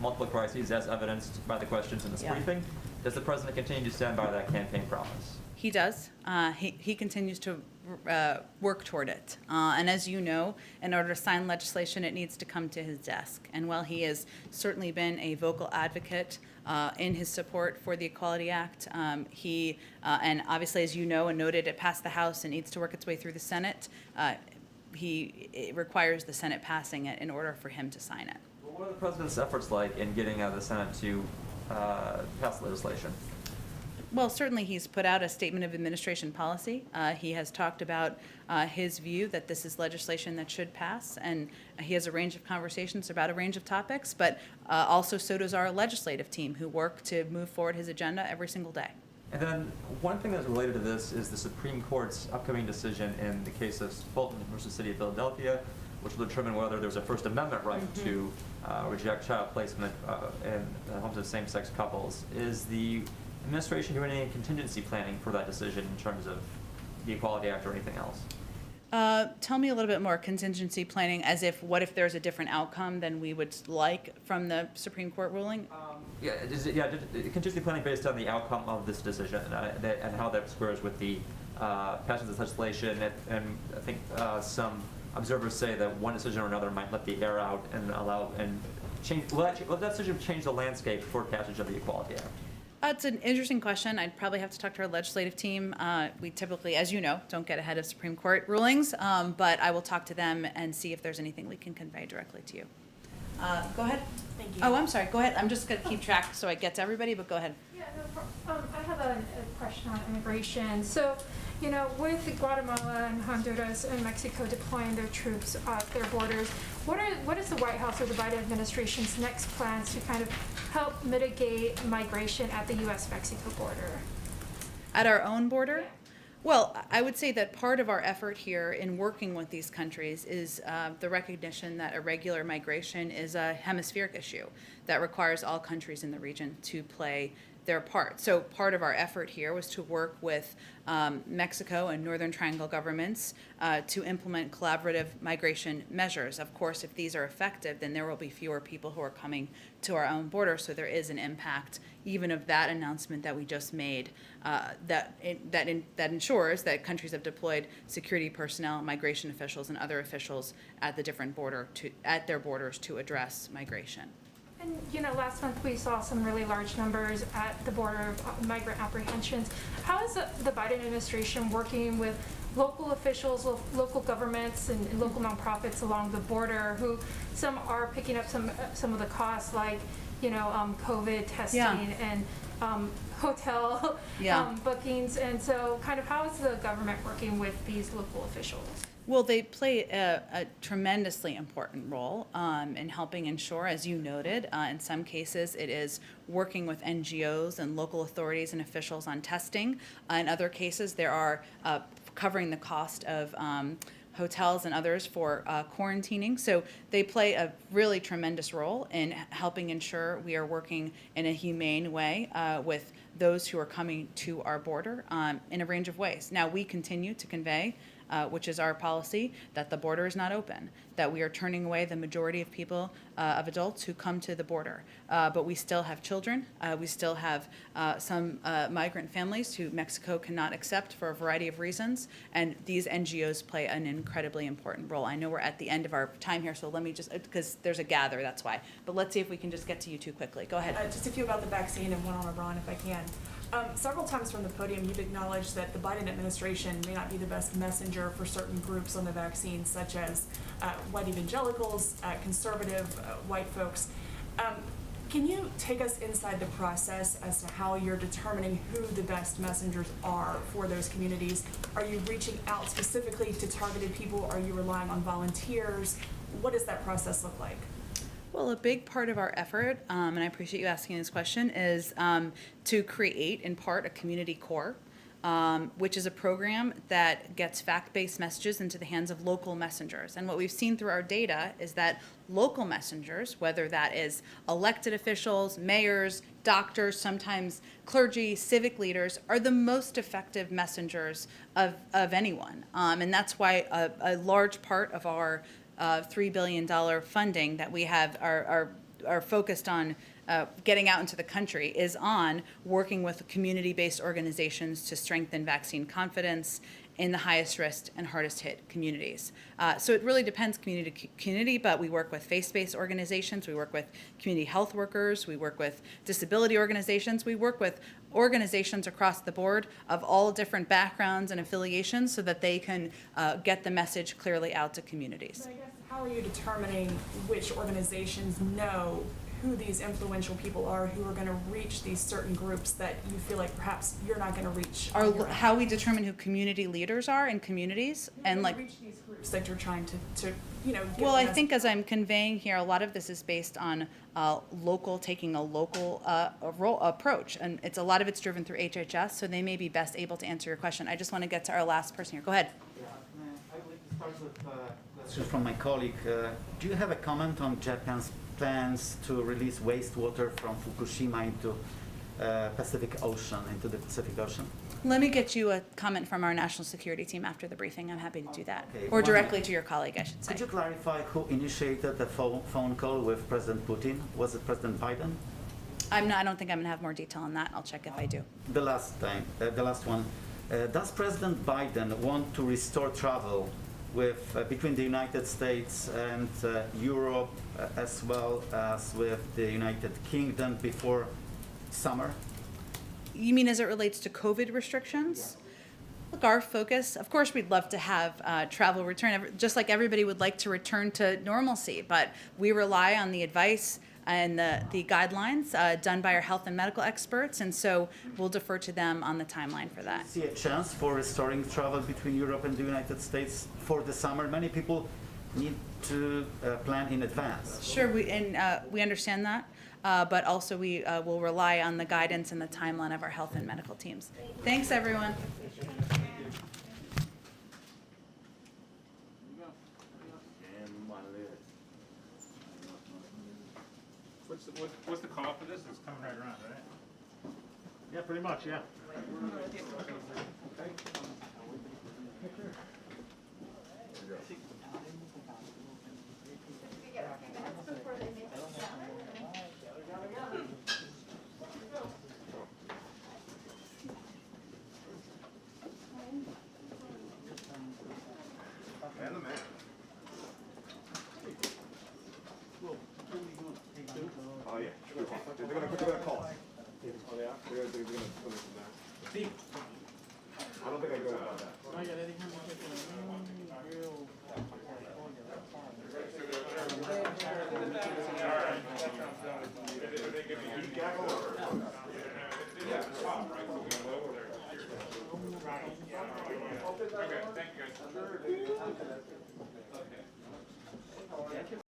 multiple crises, as evidenced by the questions in this briefing. Does the president continue to stand by that campaign promise? He does. He continues to work toward it. And as you know, in order to sign legislation, it needs to come to his desk. And while he has certainly been a vocal advocate in his support for the Equality Act, and obviously, as you know and noted, it passed the House and needs to work its way through the Senate. It requires the Senate passing it in order for him to sign it. Well, what are the president's efforts like in getting the Senate to pass legislation? Well, certainly he's put out a statement of administration policy. He has talked about his view that this is legislation that should pass, and he has a range of conversations about a range of topics, but also so does our legislative team, who work to move forward his agenda every single day. And then one thing that's related to this is the Supreme Court's upcoming decision in the case of Fulton versus City of Philadelphia, which will determine whether there's a First Amendment right to reject child placement in the homes of same-sex couples. Is the administration doing any contingency planning for that decision in terms of the Equality Act or anything else? Tell me a little bit more. Contingency planning, as if, what if there's a different outcome than we would like from the Supreme Court ruling? Contingency planning based on the outcome of this decision and how that squares with the passage of this legislation. And I think some observers say that one decision or another might let the air out and will that decision change the landscape for passage of the Equality Act? It's an interesting question. I'd probably have to talk to our legislative team. We typically, as you know, don't get ahead of Supreme Court rulings, but I will talk to them and see if there's anything we can convey directly to you. Go ahead. Thank you. Oh, I'm sorry. Go ahead. I'm just going to keep track so I get to everybody, but go ahead. Yeah, no problem. I have a question on immigration. So, you know, with Guatemala and Honduras and Mexico deploying their troops at their borders, what is the White House or the Biden administration's next plans to kind of help mitigate migration at the U.S.-Mexico border? At our own border? Well, I would say that part of our effort here in working with these countries is the recognition that irregular migration is a hemispheric issue that requires all countries in the region to play their part. So part of our effort here was to work with Mexico and Northern Triangle governments to implement collaborative migration measures. Of course, if these are effective, then there will be fewer people who are coming to our own border, so there is an impact even of that announcement that we just made that ensures that countries have deployed security personnel, migration officials, and other officials at the different at their borders to address migration. And, you know, last month we saw some really large numbers at the border of migrant apprehensions. How is the Biden administration working with local officials, local governments, and local nonprofits along the border, who some are picking up some of the costs, like, you know, COVID testing and hotel bookings? And so kind of how is the government working with these local officials? Well, they play a tremendously important role in helping ensure, as you noted, in some cases it is working with NGOs and local authorities and officials on testing. In other cases, there are covering the cost of hotels and others for quarantining. So they play a really tremendous role in helping ensure we are working in a humane way with those who are coming to our border in a range of ways. Now, we continue to convey which is our policy, that the border is not open, that we are turning away the majority of people, of adults who come to the border. But we still have children. We still have some migrant families who Mexico cannot accept for a variety of reasons. And these NGOs play an incredibly important role. I know we're at the end of our time here, so let me just, because there's a gather, that's why. But let's see if we can just get to you two quickly. Go ahead. Just a few about the vaccine and one on Iran, if I can. Several times from the podium, you've acknowledged that the Biden administration may not be the best messenger for certain groups on the vaccine, such as white evangelicals, conservative white folks. Can you take us inside the process as to how you're determining who the best messengers are for those communities? Are you reaching out specifically to targeted people? Are you relying on volunteers? What does that process look like? Well, a big part of our effort, and I appreciate you asking this question, is to create, in part, a community core, which is a program that gets fact-based messages into the hands of local messengers. And what we've seen through our data is that local messengers, whether that is elected officials, mayors, doctors, sometimes clergy, civic leaders, are the most effective messengers of anyone. And that's why a large part of our $3 billion funding that we have are focused on getting out into the country is on working with community-based organizations to strengthen vaccine confidence in the highest risk and hardest hit communities. So it really depends community to community, but we work with faith-based organizations, we work with community health workers, we work with disability organizations, we work with organizations across the board of all different backgrounds and affiliations so that they can get the message clearly out to communities. So I guess, how are you determining which organizations know who these influential people are who are going to reach these certain groups that you feel like perhaps you're not going to reach? How we determine who community leaders are in communities and like reach these groups that you're trying to get well, the I message. think as I'm conveying here, a lot of this is based on taking a local approach, and a lot of it's driven through HHS, so they may be best able to answer your question. I just want to get to our last person here. Go ahead. I would like to start with a question from my colleague. Do you have a comment on Japan's plans to release wastewater from Fukushima into Pacific Ocean, into the Pacific Ocean? Let me get you a comment from our national security team after the briefing. I'm happy to do that. Okay, Or directly to your colleague, I should say. Could you clarify who initiated the phone call with President Putin? Was it President Biden? I don't think I'm going to have more detail on that. I'll check if I do. The last one. Does President Biden want to restore travel between the United States and Europe, as well as with the United Kingdom before summer? You mean as it relates to COVID restrictions? Look, our focus, of course, we'd love to have travel return, just like everybody would like to return to normalcy, but we rely on the advice and the guidelines done by our health and medical experts, and so we'll defer to them on the timeline for that. See a chance for restoring travel between Europe and the United States for the summer? Many people need to plan in advance. Sure, we understand that, but also we will rely on the guidance and the timeline of our health and medical teams. Thanks, everyone. What's the call for this? It's coming right around, right? Yeah, pretty much, yeah. Oh, yeah. They're gonna call us. Oh, yeah? They're gonna Steve. I don't think I go about that.